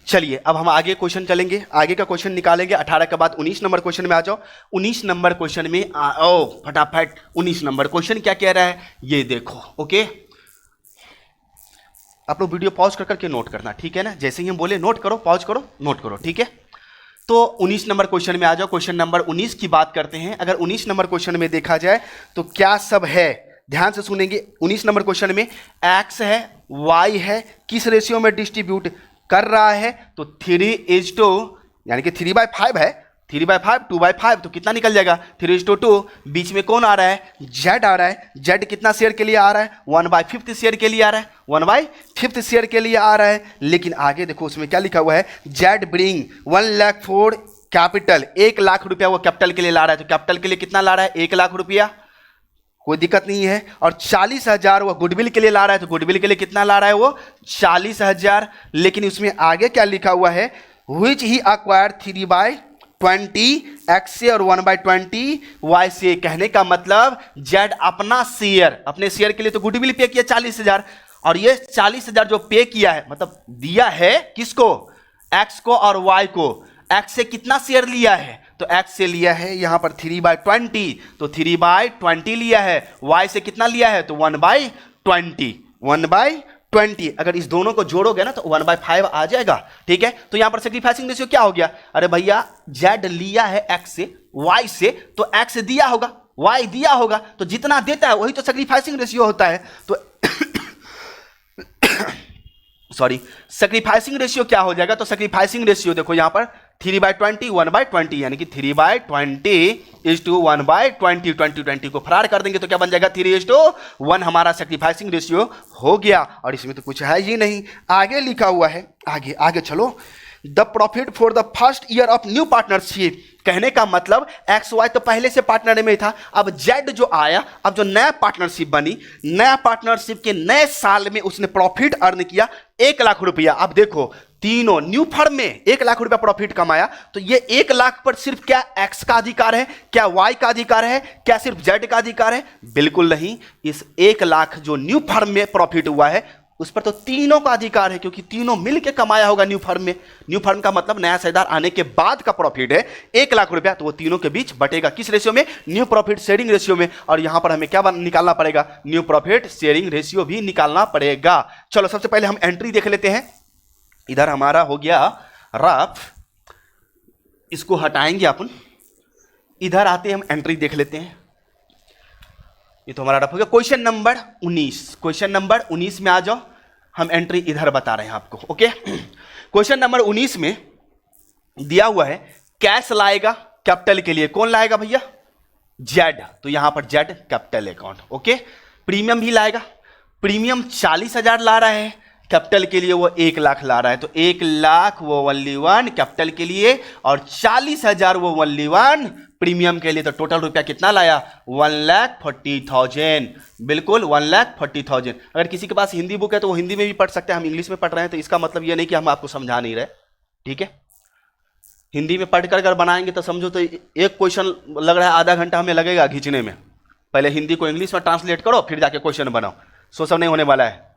Speaker 1: चलिए अब हम आगे क्वेश्चन चलेंगे, आगे का क्वेश्चन निकालेंगे। 18 के बाद 19 नंबर क्वेश्चन में आ जाओ। 19 नंबर क्वेश्चन में आओ फटाफट। 19 नंबर क्वेश्चन क्या कह रहा है ये देखो। ओके, आप लोग वीडियो पॉज कर करके नोट करना, ठीक है ना? जैसे ही हम बोले नोट करो, पॉज करो, नोट करो, ठीक है? तो 19 नंबर क्वेश्चन में आ जाओ। क्वेश्चन नंबर 19 की बात करते हैं। अगर 19 नंबर क्वेश्चन में देखा जाए तो क्या सब है, ध्यान से सुनेंगे। 19 नंबर क्वेश्चन में एक्स है, वाई है, किस रेशियो में डिस्ट्रीब्यूट कर रहा है? तो 3:2, यानी कि 3/5 है, 3/5 2/5 तो कितना निकल जाएगा 3:2। बीच में कौन आ रहा है जेड आ रहा है। जेड कितना शेयर के लिए आ रहा है 1/5 शेयर के लिए आ रहा है 1/5 शेयर के लिए आ रहा है। लेकिन आगे देखो उसमें क्या लिखा हुआ है Z bring 1 lakh for capital, 1 lakh रुपया वो कैपिटल के लिए ला रहा है। तो कैपिटल के लिए कितना ला रहा है 1 लाख रुपया, कोई दिक्कत नहीं है। और 40,000 वो गुडविल के लिए ला रहा है। तो गुडविल के लिए कितना ला रहा है वो 40,000। लेकिन उसमें आगे क्या लिखा हुआ है विच ही अक्वायर 3/20 एक्स से और 1/20 वाई से। कहने का मतलब जेड अपना शेयर, अपने शेयर के लिए तो गुडविल पे किया 40,000 और ये 40,000 जो पे किया है मतलब दिया है किसको एक्स को और वाई को। एक्स से कितना शेयर लिया है तो एक्स से लिया है यहां पर 3/20 तो 3/20 लिया है। वाई से कितना लिया है तो 1/20 1/20। अगर इस दोनों को जोड़ोगे ना तो 1/5 आ जाएगा। ठीक है तो यहां पर सैक्रिफाइसिंग रेशियो क्या हो गया, अरे भैया जेड लिया है एक्स से वाई से तो एक्स दिया होगा वाई दिया होगा तो जितना देता है वही तो सैक्रिफाइसिंग रेशियो होता है। तो सॉरी सैक्रिफाइसिंग रेशियो क्या हो जाएगा तो सैक्रिफाइसिंग रेशियो देखो यहां पर 3/20 1/20 यानी कि 3/20 1/20 को फरार कर देंगे तो क्या बन जाएगा 3:1 हमारा सैक्रिफाइसिंग रेशियो हो गया। और इसमें तो कुछ है ही नहीं। आगे लिखा हुआ है आगे आगे चलो the profit for the first year of new partnership. कहने का मतलब एक्स वाई तो पहले से पार्टनर में ही था, अब जेड जो आया, अब जो नया पार्टनरशिप बनी, नया पार्टनरशिप के नए साल में उसने प्रॉफिट अर्न किया 1 लाख रुपया। अब देखो तीनों न्यू फर्म में 1 लाख रुपया प्रॉफिट कमाया तो ये 1 लाख पर सिर्फ क्या एक्स का अधिकार है, क्या वाई का अधिकार है, क्या सिर्फ जेड का अधिकार है, बिल्कुल नहीं। इस 1 लाख जो न्यू फर्म में प्रॉफिट हुआ है उस पर तो तीनों का अधिकार है क्योंकि तीनों मिलकर कमाया होगा न्यू फर्म में। न्यू फर्म का मतलब नया शेयरदार आने के बाद का प्रॉफिट है 1 लाख रुपया तो वो तीनों के बीच बटेगा किस रेशियो में न्यू प्रॉफिट शेयरिंग रेशियो में। और यहां पर हमें क्या निकालना पड़ेगा न्यू प्रॉफिट शेयरिंग रेशियो भी निकालना पड़ेगा। चलो सबसे पहले हम एंट्री देख लेते हैं। इधर हमारा हो गया रफ, इसको हटाएंगे अपन। इधर आते हम एंट्री देख लेते हैं। ये तो हमारा रफ हो गया। क्वेश्चन नंबर 19, क्वेश्चन नंबर 19 में आ जाओ। हम एंट्री इधर बता रहे हैं आपको। ओके क्वेश्चन नंबर 19 में दिया हुआ है कैश लाएगा कैपिटल के लिए, कौन लाएगा भैया जेड, तो यहां पर Z capital account. Okay premium भी लाएगा, प्रीमियम 40,000 ला रहा है, कैपिटल के लिए वो 1 लाख ला रहा है तो 1 लाख वो ओनली वन कैपिटल के लिए और 40,000 वो ओनली वन प्रीमियम के लिए। तो टोटल रुपया कितना लाया 1,40,000, बिल्कुल 1,40,000। अगर किसी के पास हिंदी बुक है तो वो हिंदी में भी पढ़ सकते हैं, हम इंग्लिश में पढ़ रहे हैं तो इसका मतलब ये नहीं कि हम आपको समझा नहीं रहे। ठीक है हिंदी में पढ़कर अगर बनाएंगे तो समझो तो एक क्वेश्चन लग रहा है आधा घंटा हमें लगेगा खींचने में। पहले हिंदी को इंग्लिश में ट्रांसलेट करो फिर जाके क्वेश्चन बनाओ, सो सब नहीं होने वाला है।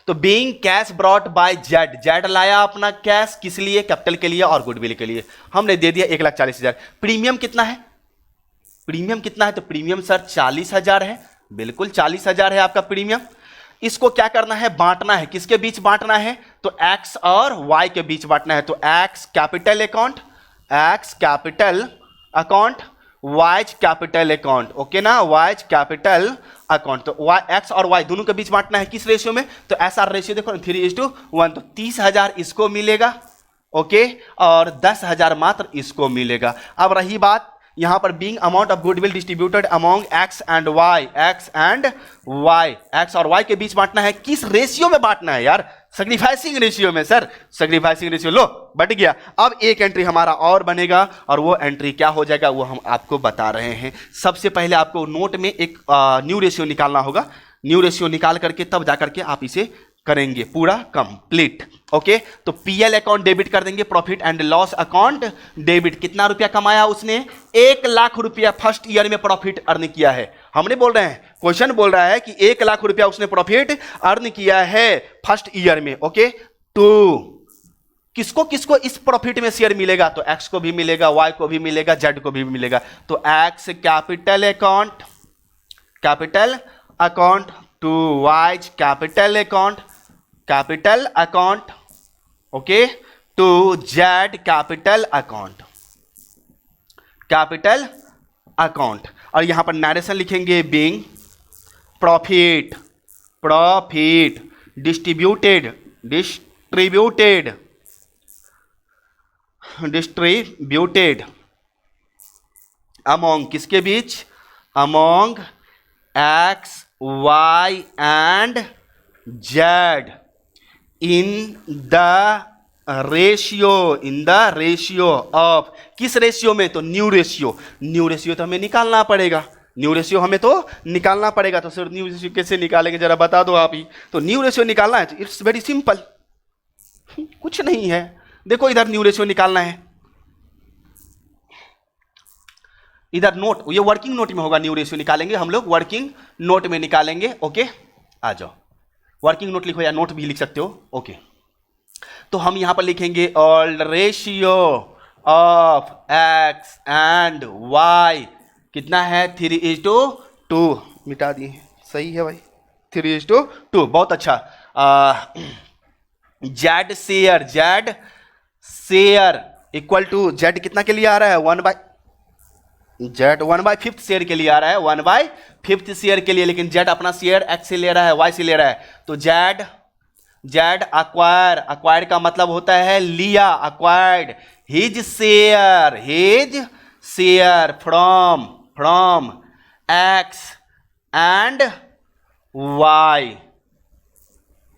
Speaker 1: तो being cash brought by Z, Z लाया अपना कैश किस लिए कैपिटल के लिए और गुडविल के लिए, हमने दे दिया 1,40,000। प्रीमियम कितना है, प्रीमियम कितना है तो प्रीमियम सर 40,000 है, बिल्कुल 40,000 है आपका प्रीमियम। इसको क्या करना है बांटना है, किसके बीच बांटना है तो एक्स और वाई के बीच बांटना है। तो X capital account, x capital account, wise capital account. Okay ना वाइज कैपिटल अकाउंट। तो वाई एक्स और वाई दोनों के बीच बांटना है किस रेशियो में तो ऐसा रेशियो देखो 3:1 तो 30,000 इसको मिलेगा। ओके और 10,000 मात्र इसको मिलेगा। अब रही बात यहां पर being amount of goodwill distributed among X and Y, X and Y, X और वाई के बीच बांटना है, किस रेशियो में बांटना है यार सैक्रिफाइसिंग रेशियो में। Sir sacrificing ratio low but गया। अब एक एंट्री हमारा और बनेगा और वो एंट्री क्या हो जाएगा वो हम आपको बता रहे हैं। सबसे पहले आपको नोट में एक न्यू रेशियो निकालना होगा, न्यू रेशियो निकाल करके तब जाकर के आप इसे करेंगे पूरा कंप्लीट। ओके तो पीएल अकाउंट डेबिट कर देंगे, profit and loss account debit. कितना रुपया कमाया उसने 1 लाख रुपया फर्स्ट ईयर में प्रॉफिट अर्न किया है। हमने बोल रहे हैं क्वेश्चन बोल रहा है कि 1 लाख रुपया उसने प्रॉफिट अर्न किया है फर्स्ट ईयर में। ओके तो किसको किसको इस प्रॉफिट में शेयर मिलेगा तो एक्स को भी मिलेगा, वाई को भी मिलेगा, जेड को भी मिलेगा। तो X capital account, capital account to Y's capital account, capital account okay to Z capital account, capital account. और यहां पर नरेशन लिखेंगे being profit, profit distributed, distributed, distributed among किसके बीच, among X Y and Z in the ratio of, किस ratio में, तो new ratio. New ratio तो हमें निकालना पड़ेगा, न्यू रेशियो हमें तो निकालना पड़ेगा। तो सर न्यू रेशियो कैसे निकालेंगे जरा बता दो आप ही। तो न्यू रेशियो निकालना है तो इट्स वेरी सिंपल, कुछ नहीं है। देखो इधर न्यू रेशियो निकालना है, इधर नोट, ये वर्किंग नोट में होगा, न्यू रेशियो निकालेंगे हम लोग, वर्किंग नोट में निकालेंगे। ओके आ जाओ, वर्किंग नोट लिखो या नोट भी लिख सकते हो। ओके तो हम यहां पर लिखेंगे old ratio of X and Y कितना है, 3:2। मिटा दिए, सही है भाई, 3:2। बहुत अच्छा। Z share equal to, Z कितना के लिए आ रहा है, 1/5 शेयर के लिए आ रहा है, 1/5 शेयर के लिए। लेकिन जेड अपना शेयर एक्स से ले रहा है, वाई से ले रहा है, तो जेड अक्वायर का मतलब होता है लिया, acquired his share from X and Y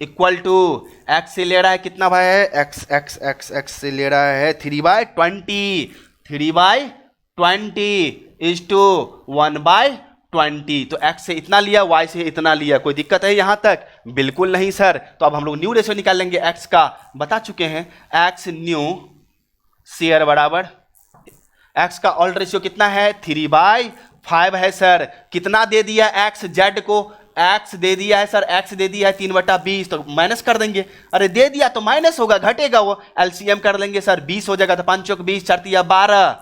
Speaker 1: equal to, X से ले रहा है कितना भाई है, एक्स से ले रहा है 3/20, 3/20 इज टू 1/20। तो एक्स से इतना लिया, वाई से इतना लिया, कोई दिक्कत है यहां तक, बिल्कुल नहीं सर। तो अब हम लोग न्यू रेशियो निकाल लेंगे, एक्स का बता चुके हैं, एक्स न्यू शेयर बराबर, एक्स का ऑल्ड रेशियो कितना है, 3/5 है सर। कितना दे दिया एक्स, जेड को एक्स दे दिया है सर, एक्स दे दिया है 3/20, तो माइनस कर देंगे। अरे दे दिया तो माइनस होगा, घटेगा वो, एलसीएम कर लेंगे सर, 20 हो जाएगा, तो 5 चौक 20, 4 तिया 12,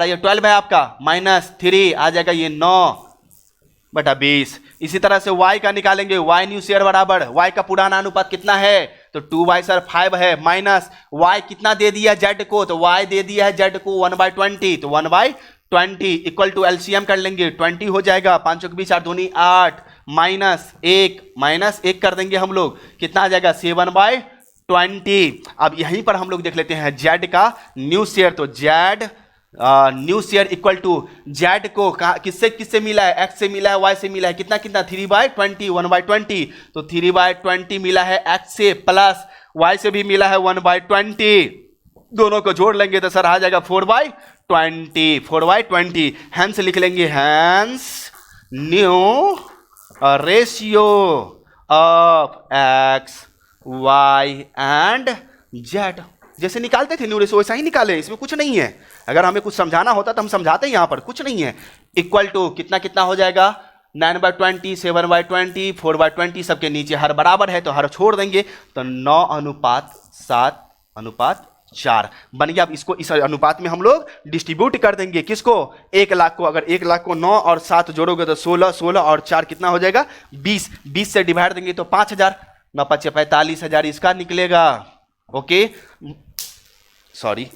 Speaker 1: ये 12 है आपका, -3 आ जाएगा, ये 9/20। इसी तरह से y का निकालेंगे, y न्यू शेयर बराबर, y का पुराना अनुपात कितना है, तो 2y सर 5 है, माइनस y कितना दे दिया z को, तो y दे दिया है z को 1/20, तो 1/20 इक्वल टू एलसीएम कर लेंगे, 20 हो जाएगा, 5 चौक 20, 8 दूनी 8, -1 कर देंगे हम लोग, कितना आ जाएगा 7/20। अब यहीं पर हम लोग देख लेते हैं z का न्यू शेयर, तो z new share equal to, Z को किससे मिला है, एक्स से मिला है, वाई से मिला है, कितना 3/20, 1/20, तो 3/20 मिला है एक्स से, प्लस वाई से भी मिला है 1/20, दोनों को जोड़ लेंगे तो सर आ जाएगा 4/20। हैंस लिख लेंगे, hence new ratio of X Y and Z, जैसे निकालते थे न्यू रेशियो वैसा ही निकाले, इसमें कुछ नहीं है। अगर हमें कुछ समझाना होता तो हम समझाते हैं, यहां पर कुछ नहीं है। इक्वल टू कितना हो जाएगा, 9/20, 7/20, 4/20, सबके नीचे हर बराबर है तो हर छोड़ देंगे, तो 9:7:4 बन गया। अब इसको इस अनुपात में हम लोग डिस्ट्रीब्यूट कर देंगे, किसको, 1 लाख को। अगर 1 लाख को 9 और 7 जोड़ोगे तो 16 और 4 कितना हो जाएगा, 20 से डिवाइड देंगे तो 5000, 9×5 = 45,000 इसका निकलेगा। ओके सॉरी,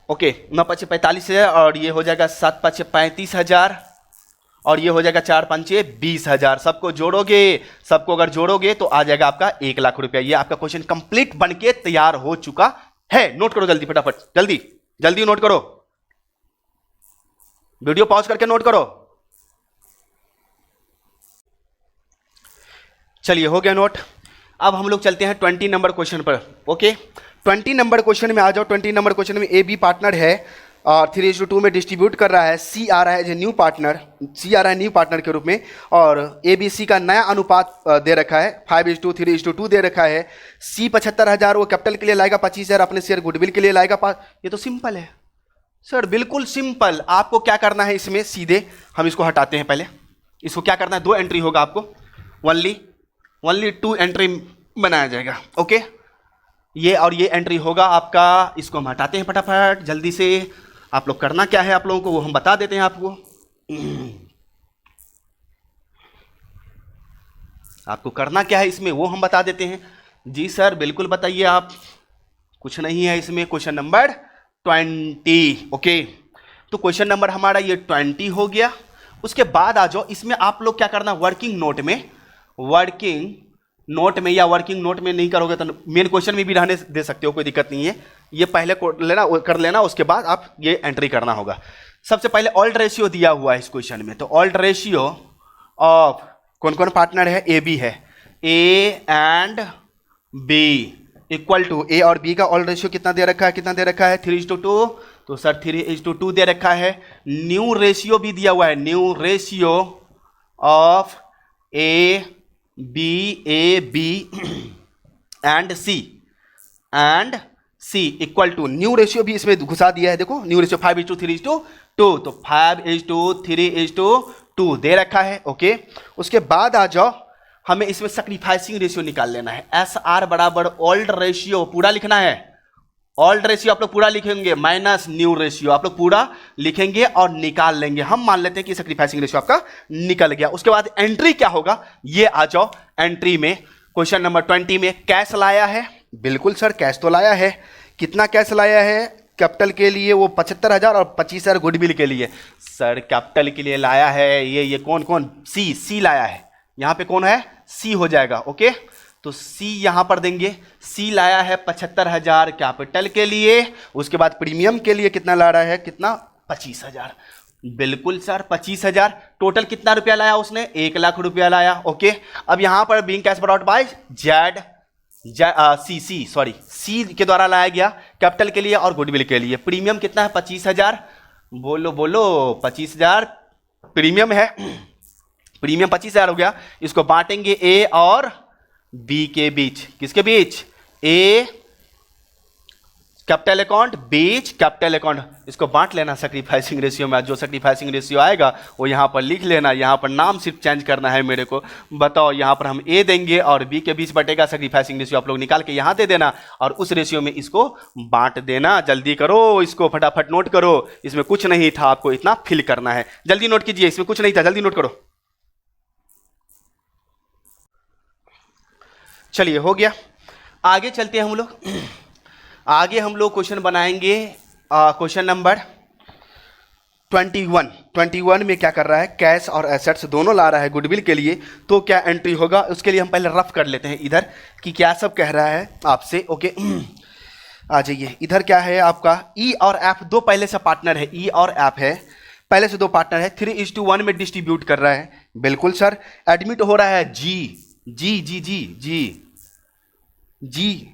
Speaker 1: ओके 9×5 = 45,000 और ये हो जाएगा 7×5 = 35,000 और ये हो जाएगा 4×5 = 20,000। सबको अगर जोड़ोगे तो आ जाएगा आपका 1 लाख रुपया। ये आपका क्वेश्चन कंप्लीट बनके तैयार हो चुका है। नोट करो जल्दी, फटाफट जल्दी नोट करो, वीडियो पॉज करके नोट करो। चलिए हो गया नोट। अब हम लोग चलते हैं 20 नंबर क्वेश्चन पर। ओके 20 नंबर क्वेश्चन में आ जाओ। 20 नंबर क्वेश्चन में ए बी पार्टनर है और 3:2 में डिस्ट्रीब्यूट कर रहा है। सी आ रहा है जो न्यू पार्टनर, न्यू पार्टनर के रूप में, और ए बी सी का नया अनुपात दे रखा है 5:3:2 दे रखा है। सी 75,000 वो कैपिटल के लिए लाएगा, 25,000 अपने शेयर गुडविल के लिए लाएगा। ये तो सिंपल है सर, बिल्कुल सिंपल। आपको क्या करना है इसमें, सीधे हम इसको हटाते हैं। पहले इसको क्या करना है, 2 एंट्री होगा आपको, ओनली 2 एंट्री बनाया जाएगा। ओके ये और ये एंट्री होगा आपका। इसको हम हटाते हैं फटाफट जल्दी से। आप लोग करना क्या है आप लोगों को वो हम बता देते हैं आपको। आपको करना क्या है इसमें वो हम बता देते हैं। जी सर बिल्कुल बताइए आप। कुछ नहीं है इसमें। Question number 20। ओके तो क्वेश्चन नंबर हमारा ये 20 हो गया। उसके बाद आ जाओ, इसमें आप लोग क्या करना, वर्किंग नोट में या वर्किंग नोट में नहीं करोगे तो मेन क्वेश्चन में भी रहने दे सकते हो, कोई दिक्कत नहीं है। ये पहले कर लेना, उसके बाद आप ये एंट्री करना होगा। सबसे पहले ऑल्ड रेशियो दिया हुआ है इस क्वेश्चन में, तो ऑल्ड रेशियो ऑफ कौन कौन पार्टनर है, ए बी है, A and B equal to, A और बी का ऑल्ड रेशियो कितना दे रखा है, कितना दे रखा है 3:2, तो सर 3:2 दे रखा है। न्यू रेशियो भी दिया हुआ है, new ratio of A B and C equal to, new ratio भी इसमें घुसा दिया है, देखो न्यू रेशियो 5:3:2, तो 5:3:2 दे रखा है। ओके, उसके बाद आ जाओ, हमें इसमें सैक्रिफाइसिंग रेशियो निकाल लेना है। एस आर बराबर ओल्ड रेशियो पूरा लिखना है, ओल्ड रेशियो आप लोग पूरा लिखेंगे माइनस न्यू रेशियो आप लोग पूरा लिखेंगे और निकाल लेंगे। हम मान लेते हैं कि सैक्रिफाइसिंग रेशियो आपका निकल गया। उसके बाद एंट्री क्या होगा, ये आ जाओ एंट्री में। क्वेश्चन नंबर 20 में कैश लाया है, बिल्कुल सर कैश तो लाया है। कितना कैश लाया है, कैपिटल के लिए वो 75,000 और 25,000 गुडविल के लिए। सर कैपिटल के लिए लाया है ये कौन कौन, सी लाया है, यहां पे कौन है, सी हो जाएगा। ओके, तो सी यहां पर देंगे, सी लाया है 75,000 कैपिटल के लिए। उसके बाद प्रीमियम के लिए कितना ला रहा है, कितना 25,000, बिल्कुल सर 25,000। टोटल कितना रुपया लाया उसने, 1,00,000 रुपया लाया। ओके, अब यहां पर बीइंग कैश ब्रॉट बाय सी के द्वारा लाया गया कैपिटल के लिए और गुडविल के लिए। प्रीमियम कितना है 25,000, बोलो 25,000 प्रीमियम है, प्रीमियम 25,000 हो गया। इसको बांटेंगे ए और बी के बीच, किसके बीच, ए कैपिटल अकाउंट, बीच कैपिटल अकाउंट, इसको बांट लेना सैक्रिफाइसिंग रेशियो में। जो सैक्रिफाइसिंग रेशियो आएगा वो यहां पर लिख लेना, यहां पर नाम सिर्फ चेंज करना है मेरे को। बताओ यहां पर हम ए देंगे और बी के बीच बटेगा, सैक्रिफाइसिंग रेशियो आप लोग निकाल के यहां दे देना और उस रेशियो में इसको बांट देना। जल्दी करो, इसको फटाफट नोट करो, इसमें कुछ नहीं था, आपको इतना फिल करना है, जल्दी नोट कीजिए, इसमें कुछ नहीं था, जल्दी नोट करो। चलिए हो गया, आगे चलते हैं हम लोग। आगे हम लोग क्वेश्चन बनाएंगे क्वेश्चन नंबर 21 में क्या कर रहा है, कैश और एसेट्स दोनों ला रहा है गुडविल के लिए, तो क्या एंट्री होगा उसके लिए हम पहले रफ कर लेते हैं इधर कि क्या सब कह रहा है आपसे। ओके, आ जाइए, इधर क्या है आपका ई और एफ, दो पहले से पार्टनर है, ई और एफ है, पहले से दो पार्टनर है, 3:1 में डिस्ट्रीब्यूट कर रहा है, बिल्कुल सर। एडमिट हो रहा है जी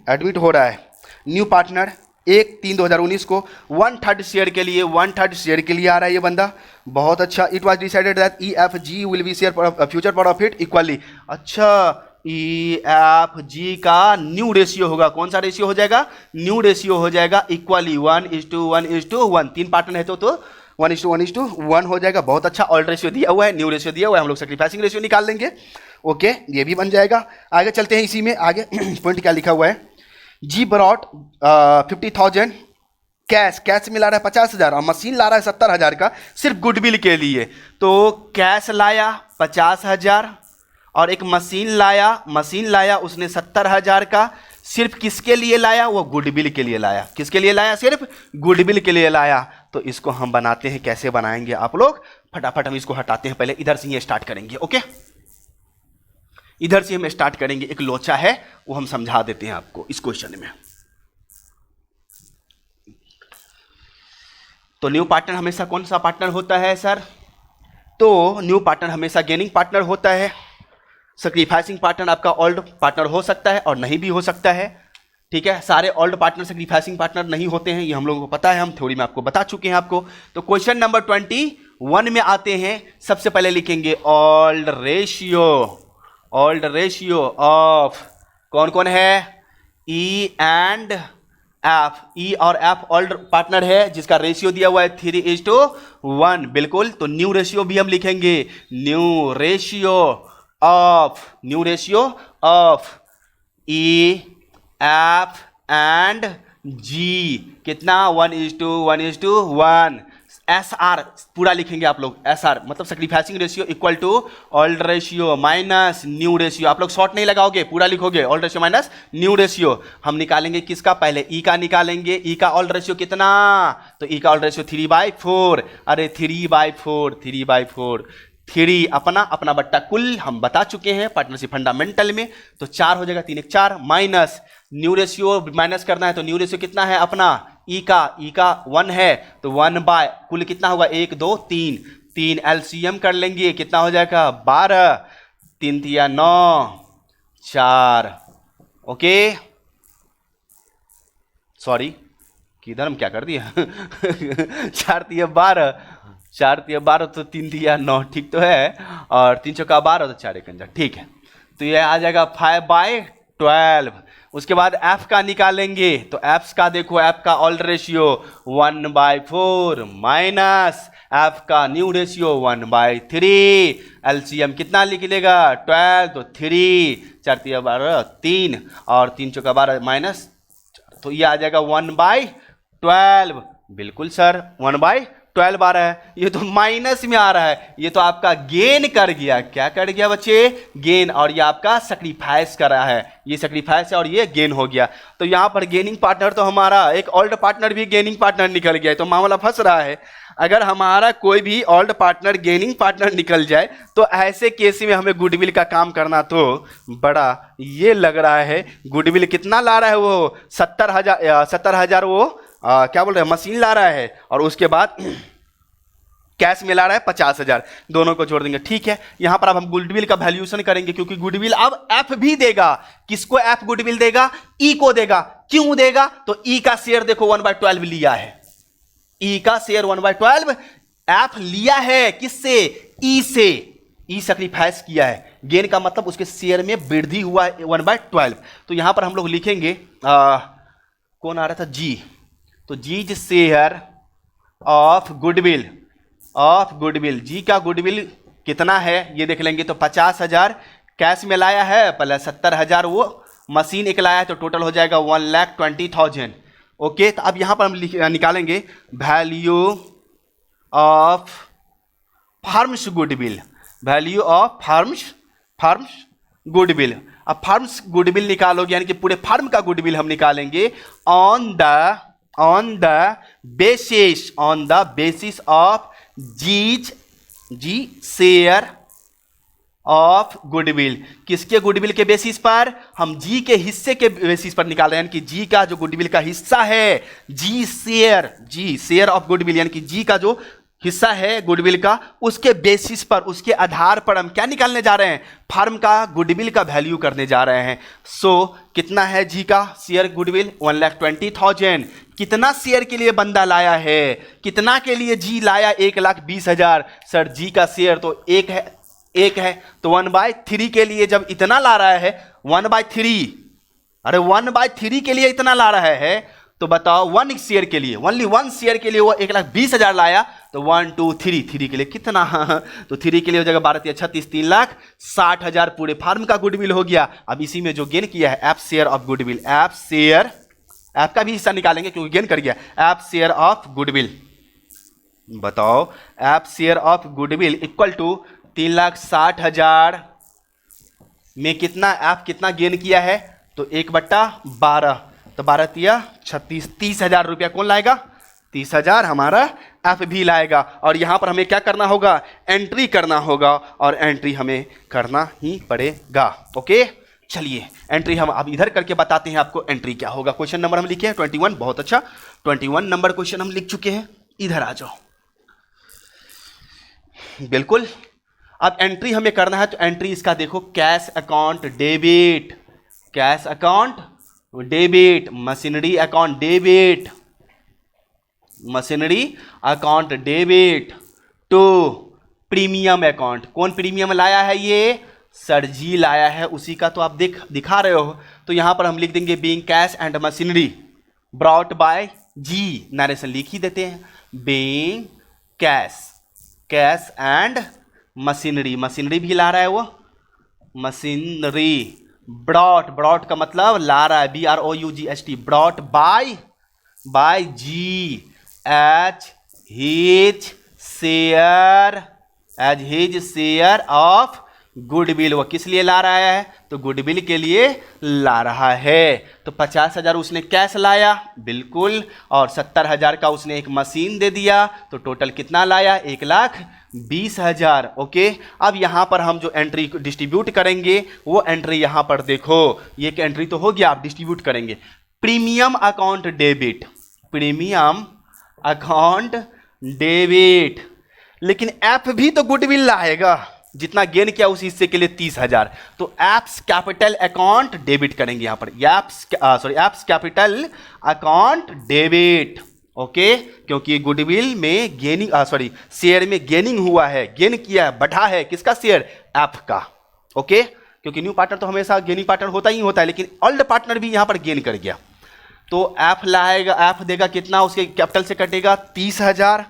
Speaker 1: एडमिट हो रहा है। न्यू पार्टनर 1/3/2019 को 1/3 शेयर के लिए आ रहा है ये बंदा, बहुत अच्छा। It was decided that E F G will be share future profit equally, अच्छा ई एफ जी का न्यू रेशियो होगा, कौन सा रेशियो हो जाएगा, न्यू रेशियो हो जाएगा इक्वली 1:1:1। तीन पार्टनर है तो 1:1:1 हो जाएगा, बहुत अच्छा। ऑल्ड रेशियो दिया हुआ है, न्यू रेशियो दिया हुआ है, हम लोग सैक्रिफाइसिंग रेशियो निकाल लेंगे। ओके, ये भी बन जाएगा। आगे चलते हैं, इसी में आगे पॉइंट क्या लिखा हुआ है, जी ब्रॉट 50,000 कैश में ला रहा है 50,000 और मशीन ला रहा है 70,000 का, सिर्फ गुडविल के लिए। तो कैश लाया 50,000 और एक मशीन लाया उसने 70,000 का, सिर्फ किसके लिए लाया, वो गुडविल के लिए लाया। किसके लिए लाया, सिर्फ गुडविल के लिए लाया। तो इसको हम बनाते हैं, कैसे बनाएंगे आप लोग, फटाफट हम इसको हटाते हैं, पहले इधर से ही स्टार्ट करेंगे। ओके, इधर से हम स्टार्ट करेंगे, एक लोचा है वो हम समझा देते हैं आपको इस क्वेश्चन में। तो न्यू पार्टनर हमेशा कौन सा पार्टनर होता है सर, तो न्यू पार्टनर हमेशा गेनिंग पार्टनर होता है। सैक्रिफाइसिंग पार्टनर आपका ओल्ड पार्टनर हो सकता है और नहीं भी हो सकता है, ठीक है। सारे ओल्ड पार्टनर सैक्रिफाइसिंग पार्टनर नहीं होते हैं, ये हम लोगों को पता है, हम थ्योरी में आपको बता चुके हैं आपको। तो क्वेश्चन नंबर 21 में आते हैं। सबसे पहले लिखेंगे ओल्ड रेशियो ऑफ कौन कौन है, ई एंड एफ। ई और एफ ऑल्ड पार्टनर है जिसका रेशियो दिया हुआ है 3:1, बिल्कुल। तो न्यू रेशियो भी हम लिखेंगे, new ratio of E F and G, कितना 1:1:1। एस आर पूरा लिखेंगे आप लोग, एस आर मतलब sacrificing ratio equal to old ratio minus new ratio. आप लोग शॉर्ट नहीं लगाओगे, पूरा लिखोगे, old ratio minus new ratio. हम निकालेंगे किसका, पहले ई का निकालेंगे। ई का ओल्ड रेशियो कितना, तो ई का ओल्ड रेशियो 3/4। अरे 3/4 3 अपना अपना बट्टा कुल हम बता चुके हैं पार्टनरशिप फंडामेंटल में, तो 4 हो जाएगा, 3 1 4 माइनस न्यू रेशियो माइनस करना है तो न्यू रेशियो कितना है अपना ई का 1 है तो 1 बाय कुल कितना होगा 1 2 3 3 एलसीएम कर लेंगे कितना हो जाएगा 12 3 3 9 4 ओके सॉरी किधर हम क्या कर दिया 4 3 12 4 3 12 तो 3 3 9 ठीक तो है और 3 चौका 12 तो 4 1 ठीक है तो ये आ जाएगा 5 बाय 12। उसके बाद एफ का निकालेंगे तो एफ का देखो एफ का ऑल्ड रेशियो 1 बाय 4 माइनस एफ का न्यू रेशियो 1 बाय 3 एलसीएम कितना लिख लेगा 12 तो 3 4 3 12 3 और 3 चौका 12 माइनस तो ये आ जाएगा 1 बाय 12। बिल्कुल सर 1 बाय 12 आ रहा है, ये तो माइनस में आ रहा है, ये तो आपका गेन कर गया। क्या कर गया बच्चे गेन, और ये आपका सैक्रिफाइस कर रहा है, ये सैक्रिफाइस है और ये गेन हो गया। तो यहाँ पर गेनिंग पार्टनर तो हमारा एक ओल्ड पार्टनर भी गेनिंग पार्टनर निकल गया है, तो मामला फंस रहा है। अगर हमारा कोई भी ओल्ड पार्टनर गेनिंग पार्टनर निकल जाए तो ऐसे केस में हमें गुडविल का काम करना तो बड़ा ये लग रहा है। गुडविल कितना ला रहा है वो 70,000 वो क्या बोल रहे हैं मशीन ला रहा है और उसके बाद कैश में ला रहा है 50,000, दोनों को जोड़ देंगे। ठीक है, यहां पर अब हम गुडविल का वैल्यूएशन करेंगे क्योंकि गुडविल अब एफ भी देगा। किसको एफ गुडविल देगा? ई को देगा। क्यों देगा? तो ई का शेयर देखो 1/12 लिया है, ई का शेयर 1/12 एफ लिया है। किससे? ई से। ई सैक्रिफाइस किया है, गेन का मतलब उसके शेयर में वृद्धि हुआ है 1/12। तो यहां पर हम लोग लिखेंगे कौन आ रहा था जी, तो जी शेयर ऑफ गुडविल, जी का गुडविल कितना है ये देख लेंगे। तो 50,000 कैश में लाया है, पहले 70,000 वो मशीन एक लाया है, तो टोटल हो जाएगा 1,20,000। ओके, तो अब यहां पर हम निकालेंगे value of firm's goodwill, value of firm's goodwill. अब फार्म्स गुडविल निकालोगे यानी कि पूरे फार्म का गुडविल हम निकालेंगे on the basis of G share of goodwill. किसके गुडविल के बेसिस पर? हम जी के हिस्से के बेसिस पर निकाल रहे हैं, यानी कि जी का जो गुडविल का हिस्सा है, जी शेयर ऑफ गुडविल, यानी कि जी का जो हिस्सा है गुडविल का, उसके बेसिस पर, उसके आधार पर हम क्या निकालने जा रहे हैं? फार्म का गुडविल का वैल्यू करने जा रहे हैं। सो कितना है जी का शेयर गुडविल? 1,20,000। कितना शेयर के लिए बंदा लाया है? कितना के लिए जी लाया? 1,20,000। सर जी का शेयर तो एक है तो 1/3 के लिए जब इतना ला रहा है 1/3, अरे 1/3 के लिए इतना ला रहा है तो बताओ 1 शेयर के लिए, ओनली 1 शेयर के लिए वो 1,20,000 लाया, तो 1 2 3 3 के लिए कितना तो 3 के लिए हो जाएगा 12 3 36 3,60,000 पूरे फार्म का गुडविल हो गया। अब इसी में जो गेन किया है F share of goodwill, F का भी हिस्सा निकालेंगे क्योंकि गेन कर गया। एफ शेयर ऑफ गुडविल, बताओ F share of goodwill equal to 3,60,000 में कितना एफ कितना गेन किया है? तो 1/12, तो 12 तिया 36, 30,000 रुपया कौन लाएगा? 30,000 हमारा एफ भी लाएगा। और यहां पर हमें क्या करना होगा? एंट्री करना होगा, और एंट्री हमें करना ही पड़ेगा। ओके, चलिए एंट्री हम अब इधर करके बताते हैं आपको एंट्री क्या होगा। क्वेश्चन नंबर हम लिखे हैं 21, बहुत अच्छा, 21 नंबर क्वेश्चन हम लिख चुके हैं। इधर आ जाओ, बिल्कुल। अब एंट्री हमें करना है, तो एंट्री इसका देखो, cash account debit, cash account debit, machinery account debit, machinery account debit to premium account. कौन प्रीमियम लाया है? ये सर जी लाया है, उसी का तो आप दिखा रहे हो। तो यहां पर हम लिख देंगे being cash and machinery brought by G, narration लिख ही देते हैं। बीइंग कैश एंड मशीनरी भी ला रहा है वो, मशीनरी ब्रॉट का मतलब ला रहा है, BROUGHT, brought by G as his share of goodwill. वो किस लिए ला रहा है? तो गुडविल के लिए ला रहा है। तो 50,000 उसने कैश लाया, बिल्कुल, और 70,000 का उसने एक मशीन दे दिया, तो टोटल कितना लाया? 1,20,000। ओके, अब यहां पर हम जो एंट्री डिस्ट्रीब्यूट करेंगे वो एंट्री यहां पर देखो, ये एक एंट्री तो हो गया, आप डिस्ट्रीब्यूट करेंगे। Premium account debit, premium account debit, लेकिन एफ भी तो गुडविल लाएगा, जितना गेन किया उस हिस्से के लिए 30,000, तो एप्स कैपिटल अकाउंट डेबिट करेंगे यहां पर, apps capital account debit. Okay, क्योंकि गुडविल में गेनिंग शेयर में गेनिंग हुआ है, गेन किया, बढ़ा है, किसका शेयर? एफ का। ओके, क्योंकि न्यू पार्टनर तो हमेशा गेनिंग पार्टनर होता ही होता है, लेकिन ओल्ड पार्टनर भी यहां पर गेन कर गया, तो एफ लाएगा, एफ देगा कितना? उसके कैपिटल से कटेगा 30,000,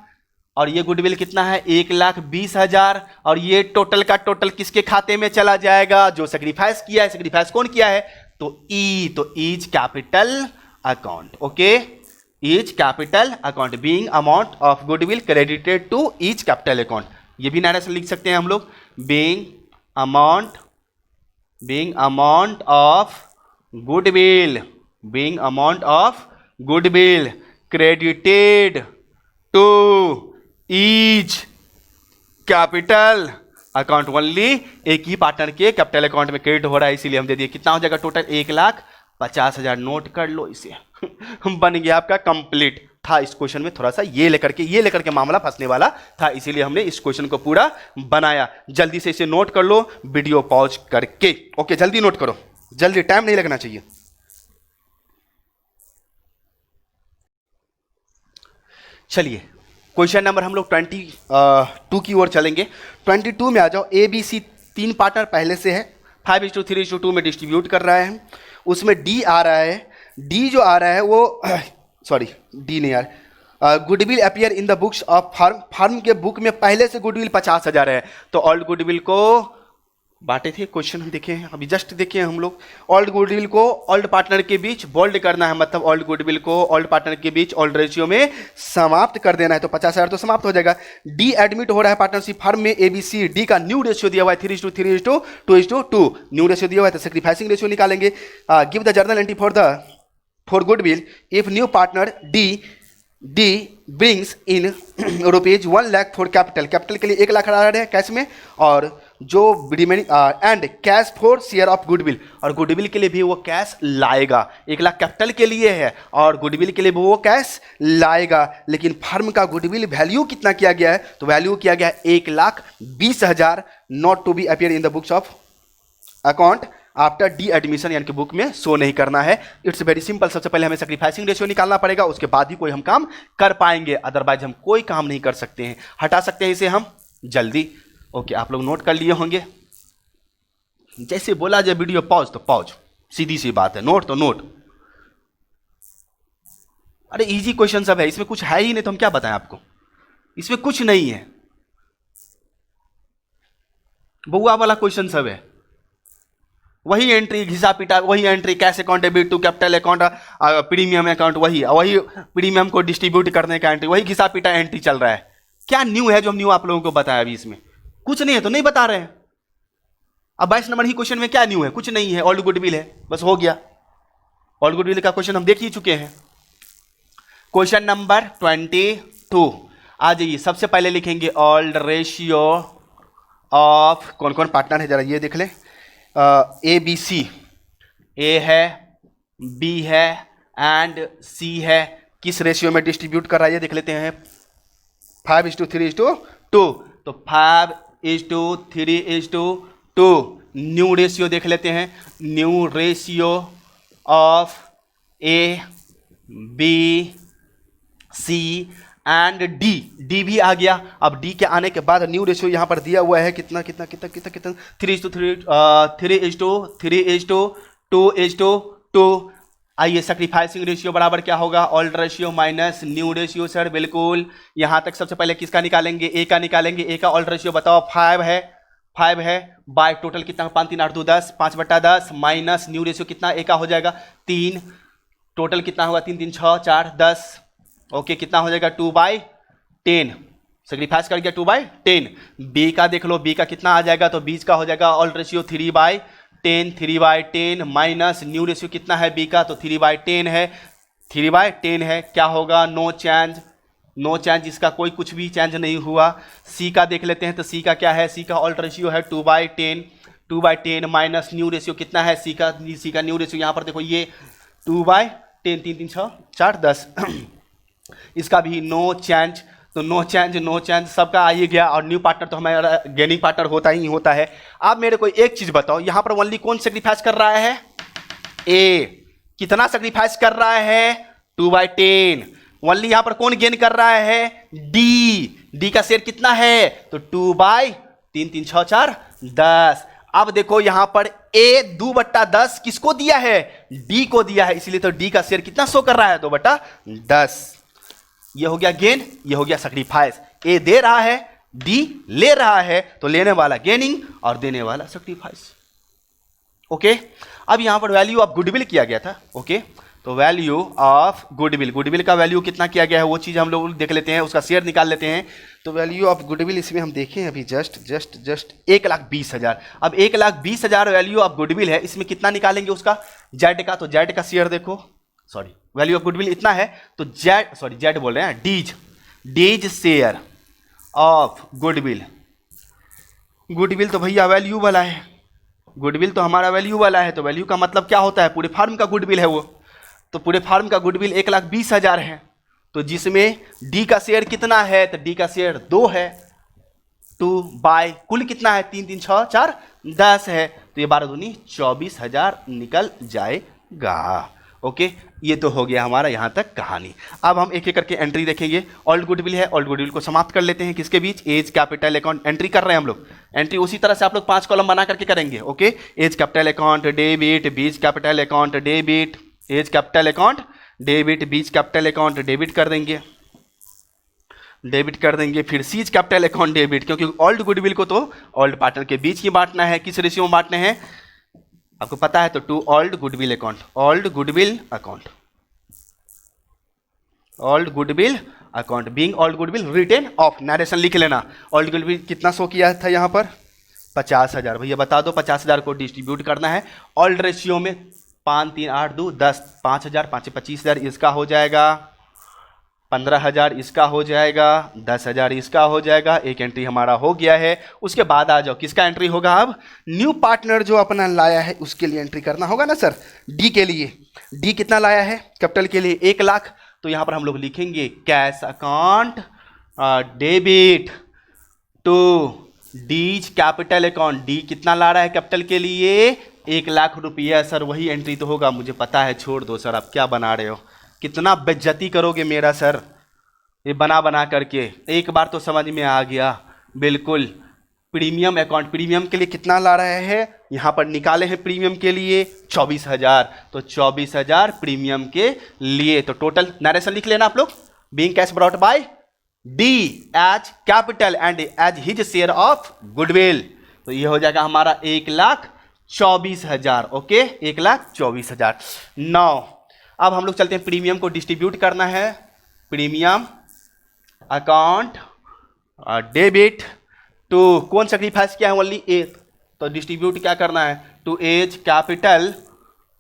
Speaker 1: और ये गुडविल कितना है? 1,20,000, और ये टोटल का टोटल किसके खाते में चला जाएगा? जो सेक्रीफाइस किया है। सेक्रीफाइस कौन किया है? तो E's capital account. Okay, E's capital account being amount of goodwill credited to E's capital account, ये भी नरेशन लिख सकते हैं हम लोग, being amount of goodwill, being amount of goodwill credited to each capital account only, एक ही partner के कैपिटल अकाउंट में क्रेडिट हो रहा है, इसीलिए हम दे दिए। कितना हो जाएगा टोटल? 1,50,000। नोट कर लो इसे। बन गया आपका कंप्लीट। था इस क्वेश्चन में थोड़ा सा ये लेकर के मामला फंसने वाला था, इसीलिए हमने इस क्वेश्चन को पूरा बनाया। जल्दी से इसे नोट कर लो वीडियो पॉज करके। ओके, जल्दी नोट करो, जल्दी, टाइम नहीं लगना चाहिए। चलिए क्वेश्चन नंबर हम लोग 22 की ओर चलेंगे। 22 में आ जाओ। ए बी सी 3 पार्टनर पहले से है, 5:3:2 में डिस्ट्रीब्यूट कर रहा है। उसमें डी आ रहा है, डी जो आ रहा है वो डी नहीं यार, goodwill appear in the books of firm, firm के बुक में पहले से गुडविल 50,000 है, तो ऑल्ड गुडविल को बांटे थे, क्वेश्चन हम देखे हैं अभी, जस्ट देखे हैं हम लोग। ऑल्ड गुडविल को ऑल्ड पार्टनर के बीच बोल्ड करना है, मतलब ऑल्ड गुडविल को ऑल्ड पार्टनर के बीच ऑल्ड रेशियो में समाप्त कर देना है, तो 50,000 तो समाप्त हो जाएगा। डी एडमिट हो रहा है पार्टनरशिप फर्म में एबीसी, डी का न्यू रेशियो दिया हुआ है 3:3:2:2, न्यू रेशियो दिया हुआ है, तो सेक्रीफाइसिंग रेशियो निकालेंगे। Give the journal entry for goodwill if new partner D brings in rupees 1 lakh for capital, capital के लिए 1 लाख आ रहे हैं कैश में, और जो remaining and cash for share of goodwill, और गुडविल के लिए भी वो कैश लाएगा। 1 लाख कैपिटल के लिए है और गुडविल के लिए भी वो कैश लाएगा, लेकिन फर्म का गुडविल वैल्यू कितना किया गया है? तो वैल्यू किया गया है 1,20,000, not to be appear in the books of account after D admission, यानी कि बुक में शो नहीं करना है। It's very simple. सबसे पहले हमें सेक्रीफाइसिंग रेशियो निकालना पड़ेगा, उसके बाद ही कोई हम काम कर पाएंगे, अदरवाइज हम कोई काम नहीं कर सकते हैं। हटा सकते हैं इसे हम जल्दी। ओके, आप लोग नोट कर लिए होंगे। जैसे बोला जाए वीडियो पॉज तो पॉज, सीधी सी बात है, नोट तो नोट। अरे इजी क्वेश्चन सब है, इसमें कुछ है ही नहीं, तो हम क्या बताएं आपको, इसमें कुछ नहीं है, बउआ वाला क्वेश्चन सब है। वही एंट्री घिसा पिटा, वही entry cash account debit to capital account premium account, वही प्रीमियम को डिस्ट्रीब्यूट करने का एंट्री, वही घिसा पिटा एंट्री चल रहा है। क्या न्यू है जो हम न्यू आप लोगों को बताया? अभी इसमें कुछ नहीं है तो नहीं बता रहे हैं। अब 22 नंबर ही क्वेश्चन में क्या न्यू है? कुछ नहीं है, ऑल्ड गुडविल है, बस हो गया। ऑल्ड गुडविल का क्वेश्चन हम देख ही चुके हैं। क्वेश्चन नंबर 22 आ जाइए। सबसे पहले लिखेंगे ऑल्ड रेशियो ऑफ, कौन कौन पार्टनर है जरा ये देख लें। ए बी सी, ए है, बी है एंड सी है, किस रेशियो में डिस्ट्रीब्यूट कर रहा है ये देख लेते हैं। 5:3:2, तो 5:3:2। न्यू रेशियो देख लेते हैं, new ratio of A B C and D, D भी आ गया। अब डी के आने के बाद न्यू रेशियो यहां पर दिया हुआ है कितना कितना कितना कितना कितना 3:2:2। आइए, सेक्रीफाइसिंग रेशियो बराबर क्या होगा? Old ratio minus new ratio. Sir बिल्कुल, यहां तक सबसे पहले किसका निकालेंगे? ए का निकालेंगे। ए का ओल्ड रेशियो बताओ, 5 है, बाय टोटल कितना? 5 3 8 2 10, 5/10 माइनस न्यू रेशियो कितना? ए का हो जाएगा 3, टोटल कितना होगा? 3 3 6 4 10। ओके, कितना हो जाएगा? 2/10। सेक्रीफाइस कर गया 2/10। बी का देख लो, बी का कितना आ जाएगा, तो बीच का हो जाएगा old ratio 3/10, 3/10 minus new ratio कितना है बी का, तो 3/10 है, 3/10 है, क्या होगा, नो चेंज, नो चेंज, इसका कोई कुछ भी चेंज नहीं हुआ। सी का देख लेते हैं, तो सी का क्या है, सी का ऑल्ड रेशियो है 2/10, 2/10 माइनस न्यू रेशियो कितना है सी का न्यू रेशियो यहाँ पर देखो ये 2/10, 3 3 6 4 10 इसका भी नो चेंज, तो नो चेंज नो चेंज सबका आ ही गया, और न्यू पार्टनर तो हमारा गेनिंग पार्टनर होता ही होता है। अब मेरे को एक चीज बताओ, यहां पर ओनली कौन सेक्रीफाइस कर रहा है, ए, कितना सेक्रीफाइस कर रहा है 2/10, ओनली यहां पर कौन गेन कर रहा है, डी, डी का शेयर कितना है, तो 2/3 3 6 4 10। अब देखो यहां पर ए 2/10 किसको दिया है, डी को दिया है, इसलिए तो डी का शेयर कितना शो कर रहा है 2/10। ये हो गया गेन, ये हो गया सेक्रीफाइस, ए दे रहा है, डी ले रहा है, तो लेने वाला गेनिंग और देने वाला सेक्रीफाइस। ओके, अब यहां पर वैल्यू ऑफ गुडविल किया गया था। ओके, तो वैल्यू ऑफ गुडविल, गुडविल का वैल्यू कितना किया गया है वो चीज हम लोग देख लेते हैं, उसका शेयर निकाल लेते हैं। तो वैल्यू ऑफ गुडविल इसमें हम देखें अभी जस्ट 1,20,000। अब 1,20,000 वैल्यू ऑफ गुडविल है, इसमें कितना निकालेंगे उसका, जेड का, तो जेड का शेयर देखो, सॉरी वैल्यू ऑफ गुडविल इतना है, तो जेड, सॉरी जेड बोल रहे हैं, डीज, डीज शेयर ऑफ गुडविल, गुडविल तो भैया वैल्यू वाला है, गुडविल तो हमारा वैल्यू वाला है, तो वैल्यू का मतलब क्या होता है, पूरे फार्म का गुडविल है वो, तो पूरे फार्म का गुडविल 1,20,000 है, तो जिसमें डी का शेयर कितना है, तो डी का शेयर 2 है, 2 बाय कुल कितना है 3 3 6 4 10 है, तो ये 12 दूनी 24,000 निकल जाएगा। ओके, ये तो हो गया हमारा यहाँ तक कहानी। अब हम एक एक करके एंट्री देखेंगे। ओल्ड गुडविल है, ओल्ड गुडविल को समाप्त कर लेते हैं, किसके बीच, एज कैपिटल अकाउंट एंट्री कर रहे हैं हम लोग, एंट्री उसी तरह से आप लोग 5 कॉलम बना करके करेंगे। Okay, A's capital account debit, B's capital account debit, A's capital account debit, B's capital account debit कर देंगे, डेबिट कर देंगे, फिर सीज कैपिटल अकाउंट डेबिट, क्योंकि ओल्ड गुडविल को तो ओल्ड पार्टनर के बीच ही बांटना है, किस रेशियो में बांटने हैं आपको पता है, तो to old goodwill account, old goodwill account, old goodwill account being old goodwill written off, narration लिख लेना, ओल्ड गुडविल कितना शो किया था यहाँ पर 50,000, भैया बता दो 50,000 को डिस्ट्रीब्यूट करना है ओल्ड रेशियो में, 5 3 8 2 10, 5,000 5 25,000 इसका हो जाएगा, 15,000 इसका हो जाएगा, 10,000 इसका हो जाएगा, एक एंट्री हमारा हो गया है। उसके बाद आ जाओ किसका एंट्री होगा, अब न्यू पार्टनर जो अपना लाया है उसके लिए एंट्री करना होगा ना सर, डी के लिए, डी कितना लाया है कैपिटल के लिए 1 लाख, तो यहाँ पर हम लोग लिखेंगे cash account debit to D's capital account, D कितना ला रहा है कैपिटल के लिए 1 लाख रुपया, सर वही एंट्री तो होगा, मुझे पता है, छोड़ दो सर आप क्या बना रहे हो, कितना बेइज्जती करोगे मेरा सर, ये बना बना करके, एक बार तो समझ में आ गया बिल्कुल। प्रीमियम अकाउंट, प्रीमियम के लिए कितना ला रहे हैं, यहाँ पर निकाले हैं प्रीमियम के लिए 24,000, तो 24,000 प्रीमियम के लिए, तो टोटल नरेशन लिख लेना आप लोग, being cash brought by D as capital and as his share of goodwill, तो ये हो जाएगा हमारा 1,24,000। ओके, 1,24,000। 9 अब हम लोग चलते हैं, प्रीमियम को डिस्ट्रीब्यूट करना है, प्रीमियम अकाउंट डेबिट टू कौन सेक्रीफाइस किया है ओनली ए, तो डिस्ट्रीब्यूट क्या करना है to A's capital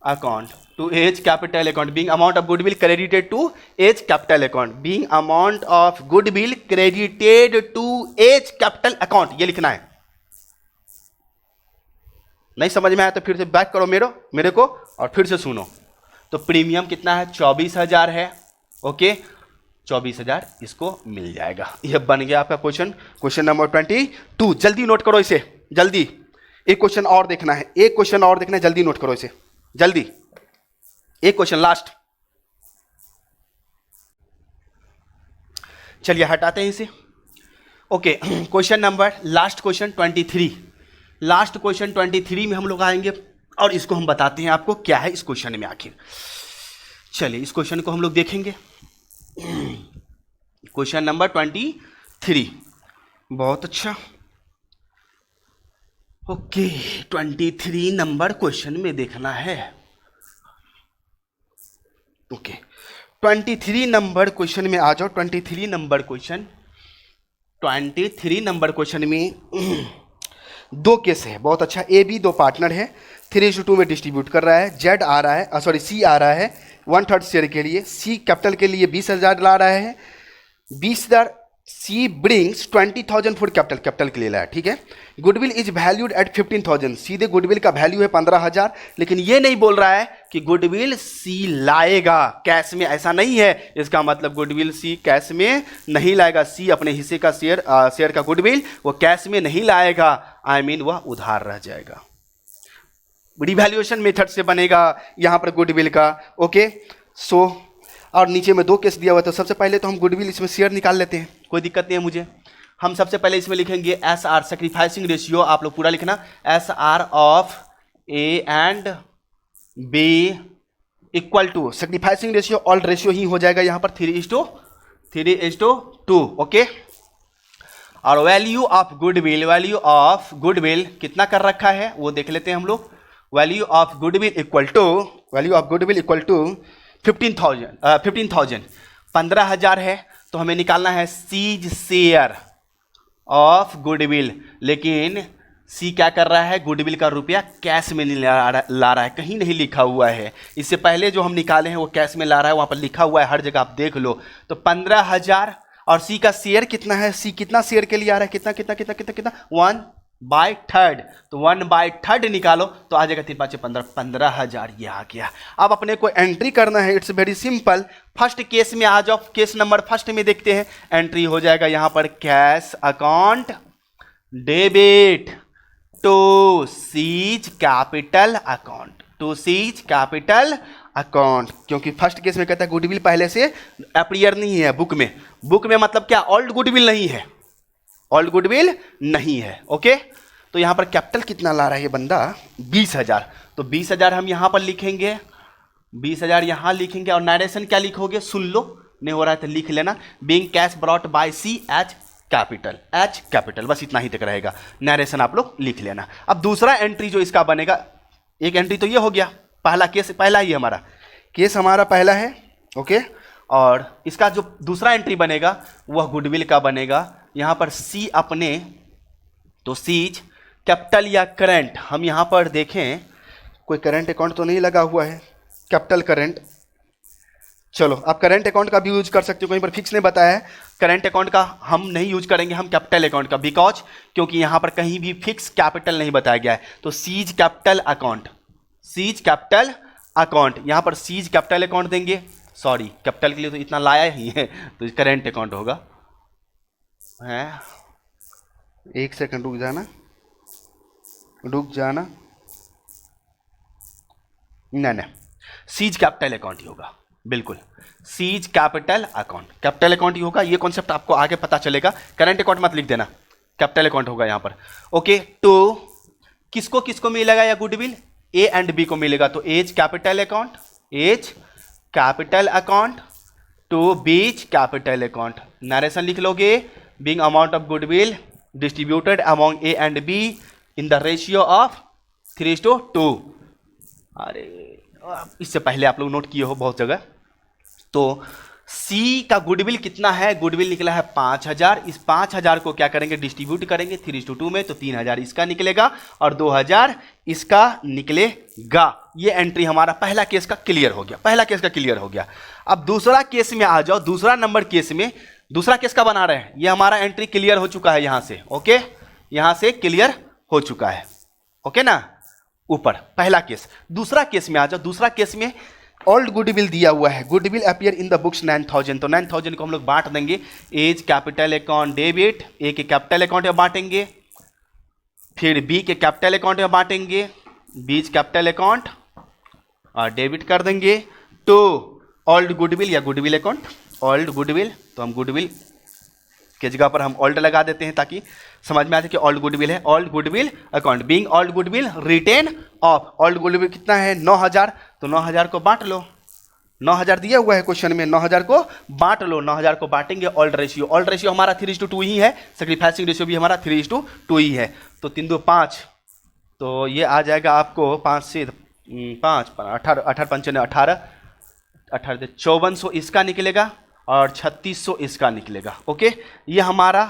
Speaker 1: account, to A's capital account being amount of goodwill credited to A's capital account, being amount of goodwill credited to A's capital account, ये लिखना है। नहीं समझ में आया तो फिर से बैक करो मेरे को और फिर से सुनो। तो प्रीमियम कितना है 24,000 है। ओके, 24,000 इसको मिल जाएगा। यह बन गया आपका क्वेश्चन, क्वेश्चन नंबर 22। जल्दी नोट करो इसे, जल्दी एक क्वेश्चन और देखना है, एक क्वेश्चन और देखना है, जल्दी नोट करो इसे, जल्दी एक क्वेश्चन लास्ट। चलिए हटाते हैं इसे। Okay, question number last question 23, last question 23 में हम लोग आएंगे और इसको हम बताते हैं आपको क्या है इस क्वेश्चन में आखिर। चलिए इस क्वेश्चन को हम लोग देखेंगे, क्वेश्चन नंबर 23। बहुत अच्छा। ओके, 23 नंबर क्वेश्चन में देखना है। ओके, 23 नंबर क्वेश्चन में आ जाओ। 23 नंबर क्वेश्चन 23 नंबर क्वेश्चन में दो केस है, बहुत अच्छा। ए बी दो पार्टनर है, 3:2 में डिस्ट्रीब्यूट कर रहा है। जेड आ रहा है, सॉरी सी आ रहा है 1/3 शेयर के लिए। सी कैपिटल के लिए 20,000 ला रहा है। 20,000 सी ब्रिंग्स 20,000 फॉर कैपिटल के लिए लाया, ठीक है। गुडविल इज वैल्यूड एट 15,000, सीधे गुडविल का वैल्यू है 15,000, लेकिन ये नहीं बोल रहा है कि गुडविल सी लाएगा कैश में, ऐसा नहीं है। इसका मतलब गुडविल सी कैश में नहीं लाएगा। सी अपने हिस्से का शेयर का गुडविल वो कैश में नहीं लाएगा, आई मीन वह उधार रह जाएगा। रिवैल्यूएशन मेथड से बनेगा यहाँ पर गुडविल का, ओके। सो और नीचे में दो केस दिया हुआ है, तो सबसे पहले तो हम गुडविल इसमें शेयर निकाल लेते हैं, कोई दिक्कत नहीं है मुझे। हम सबसे पहले इसमें लिखेंगे एस आर सेक्रीफाइसिंग रेशियो, आप लोग पूरा लिखना, S R of A and B equal to sacrificing ratio, all ratio ही हो जाएगा यहाँ पर 3:2, ओके। और वैल्यू ऑफ गुडविल कितना कर रखा है वो देख लेते हैं हम लोग। Value of goodwill equal to 15,000 है, तो हमें निकालना है सीज शेयर ऑफ गुडविल। लेकिन सी क्या कर रहा है, गुडविल का रुपया कैश में नहीं ला रहा है, कहीं नहीं लिखा हुआ है। इससे पहले जो हम निकाले हैं वो कैश में ला रहा है, वहाँ पर लिखा हुआ है हर जगह, आप देख लो। तो 15,000 और सी का शेयर कितना है, सी कितना शेयर के लिए आ रहा है, कितना 1/3, तो 1/3 निकालो तो आ जाएगा 3×5 = 15,000, ये आ गया। अब अपने को एंट्री करना है, it's very simple. First case में आ जाओ, केस नंबर फर्स्ट में देखते हैं। एंट्री हो जाएगा यहाँ पर cash account debit to C's capital account, क्योंकि फर्स्ट केस में कहता है गुडविल पहले से अपीयर नहीं है बुक में मतलब क्या, ओल्ड गुडविल नहीं है, ओके। तो यहां पर कैपिटल कितना ला रहा है ये बंदा, 20,000, तो 20,000 हम यहां पर लिखेंगे, 20,000 यहां लिखेंगे। और नरेशन क्या लिखोगे, सुन लो, नहीं हो रहा है तो लिख लेना, being cash brought by C H capital, बस इतना ही तक रहेगा। नरेशन आप लोग लिख लेना। अब दूसरा एंट्री जो इसका बनेगा, एक एंट्री तो ये हो गया, पहला ही हमारा केस पहला है, ओके। और इसका जो दूसरा एंट्री बनेगा वह गुडविल का बनेगा। यहां पर सी अपने, तो सीज कैपिटल या करंट, हम यहां पर देखें कोई करंट अकाउंट तो नहीं लगा हुआ है, कैपिटल करंट। चलो आप करंट अकाउंट का भी यूज कर सकते हो, कहीं पर फिक्स नहीं बताया है। करंट अकाउंट का हम नहीं यूज करेंगे, हम कैपिटल अकाउंट का, बिकॉज क्योंकि यहां पर कहीं भी फिक्स कैपिटल नहीं बताया गया है। तो सीज कैपिटल अकाउंट, यहां पर सीज कैपिटल अकाउंट देंगे। सॉरी, कैपिटल के लिए तो इतना लाया ही है, तो करंट अकाउंट होगा। है, एक सेकंड रुक जाना, नहीं, सीज कैपिटल अकाउंट ही होगा, बिल्कुल सीज कैपिटल अकाउंट ही होगा। ये कॉन्सेप्ट आपको आगे पता चलेगा। करंट अकाउंट मत लिख देना, कैपिटल अकाउंट होगा यहां पर, ओके। तो किसको मिलेगा या गुडविल, ए एंड बी को मिलेगा। तो A's capital account to B's capital account. Narration लिख लोगे, being amount of goodwill distributed among A and B in the ratio of 3:2। अरे इससे पहले आप लोग नोट किए हो बहुत जगह। तो सी का गुडविल कितना है, गुडविल निकला है 5,000। इस 5,000 को क्या करेंगे, डिस्ट्रीब्यूट करेंगे 3:2 में, तो 3,000 इसका निकलेगा और 2,000 इसका निकलेगा। ये एंट्री हमारा पहला केस का क्लियर हो गया। अब दूसरा केस में आ जाओ। दूसरा नंबर केस में, दूसरा केस का बना रहे हैं, ये हमारा एंट्री क्लियर हो चुका है यहां से, ओके, यहां से क्लियर हो चुका है, ओके ना। ऊपर पहला केस, दूसरा केस में आ जाओ। दूसरा केस में ओल्ड गुडविल दिया हुआ है, goodwill appear in the books 9,000, तो 9,000 को हम लोग बांट देंगे। एज कैपिटल अकाउंट डेबिट, ए के कैपिटल अकाउंट में बांटेंगे, फिर बी के कैपिटल अकाउंट में बांटेंगे, बीच कैपिटल अकाउंट और डेबिट कर देंगे। तो ओल्ड गुडविल या गुडविल अकाउंट, ओल्ड गुडविल, तो हम गुडविल के जगह पर हम ओल्ड लगा देते हैं ताकि समझ में आ जाए कि ओल्ड गुडविल है। Old goodwill account being old goodwill written off, old goodwill कितना है 9,000, तो 9,000 को बांट लो। 9,000 दिया हुआ है क्वेश्चन में, 9,000 को बांट लो। 9,000 को बांटेंगे। ओल्ड रेशियो हमारा 3:2 ही है, सेक्रीफाइसिंग रेशियो भी हमारा 3:2 ही है। तो 3 2 5, तो ये आ जाएगा आपको 5 से 5 18 18 5 18 18 5400 इसका निकलेगा और 3600 इसका निकलेगा, ओके। ये हमारा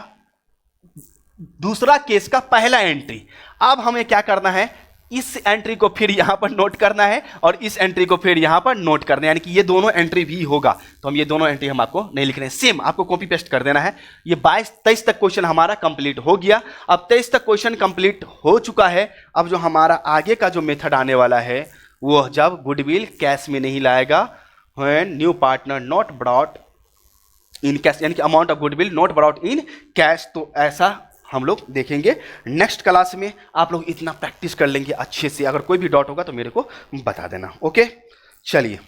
Speaker 1: दूसरा केस का पहला एंट्री। अब हमें क्या करना है, इस एंट्री को फिर यहां पर नोट करना है और इस एंट्री को फिर यहां पर नोट करना है, यानी कि ये दोनों एंट्री भी होगा। तो हम ये दोनों एंट्री हम आपको नहीं लिख रहे हैं, सेम आपको कॉपी पेस्ट कर देना है। ये 22-23 तक क्वेश्चन हमारा कंप्लीट हो गया। अब 23 तक क्वेश्चन कंप्लीट हो चुका है। अब जो हमारा आगे का जो मेथड आने वाला है वो जब गुडविल कैश में नहीं लाएगा, when new partner not brought in cash, यानी कि amount of goodwill not brought in cash. तो ऐसा हम लोग देखेंगे नेक्स्ट क्लास में। आप लोग इतना प्रैक्टिस कर लेंगे अच्छे से। अगर कोई भी डाउट होगा तो मेरे को बता देना। ओके, चलिए।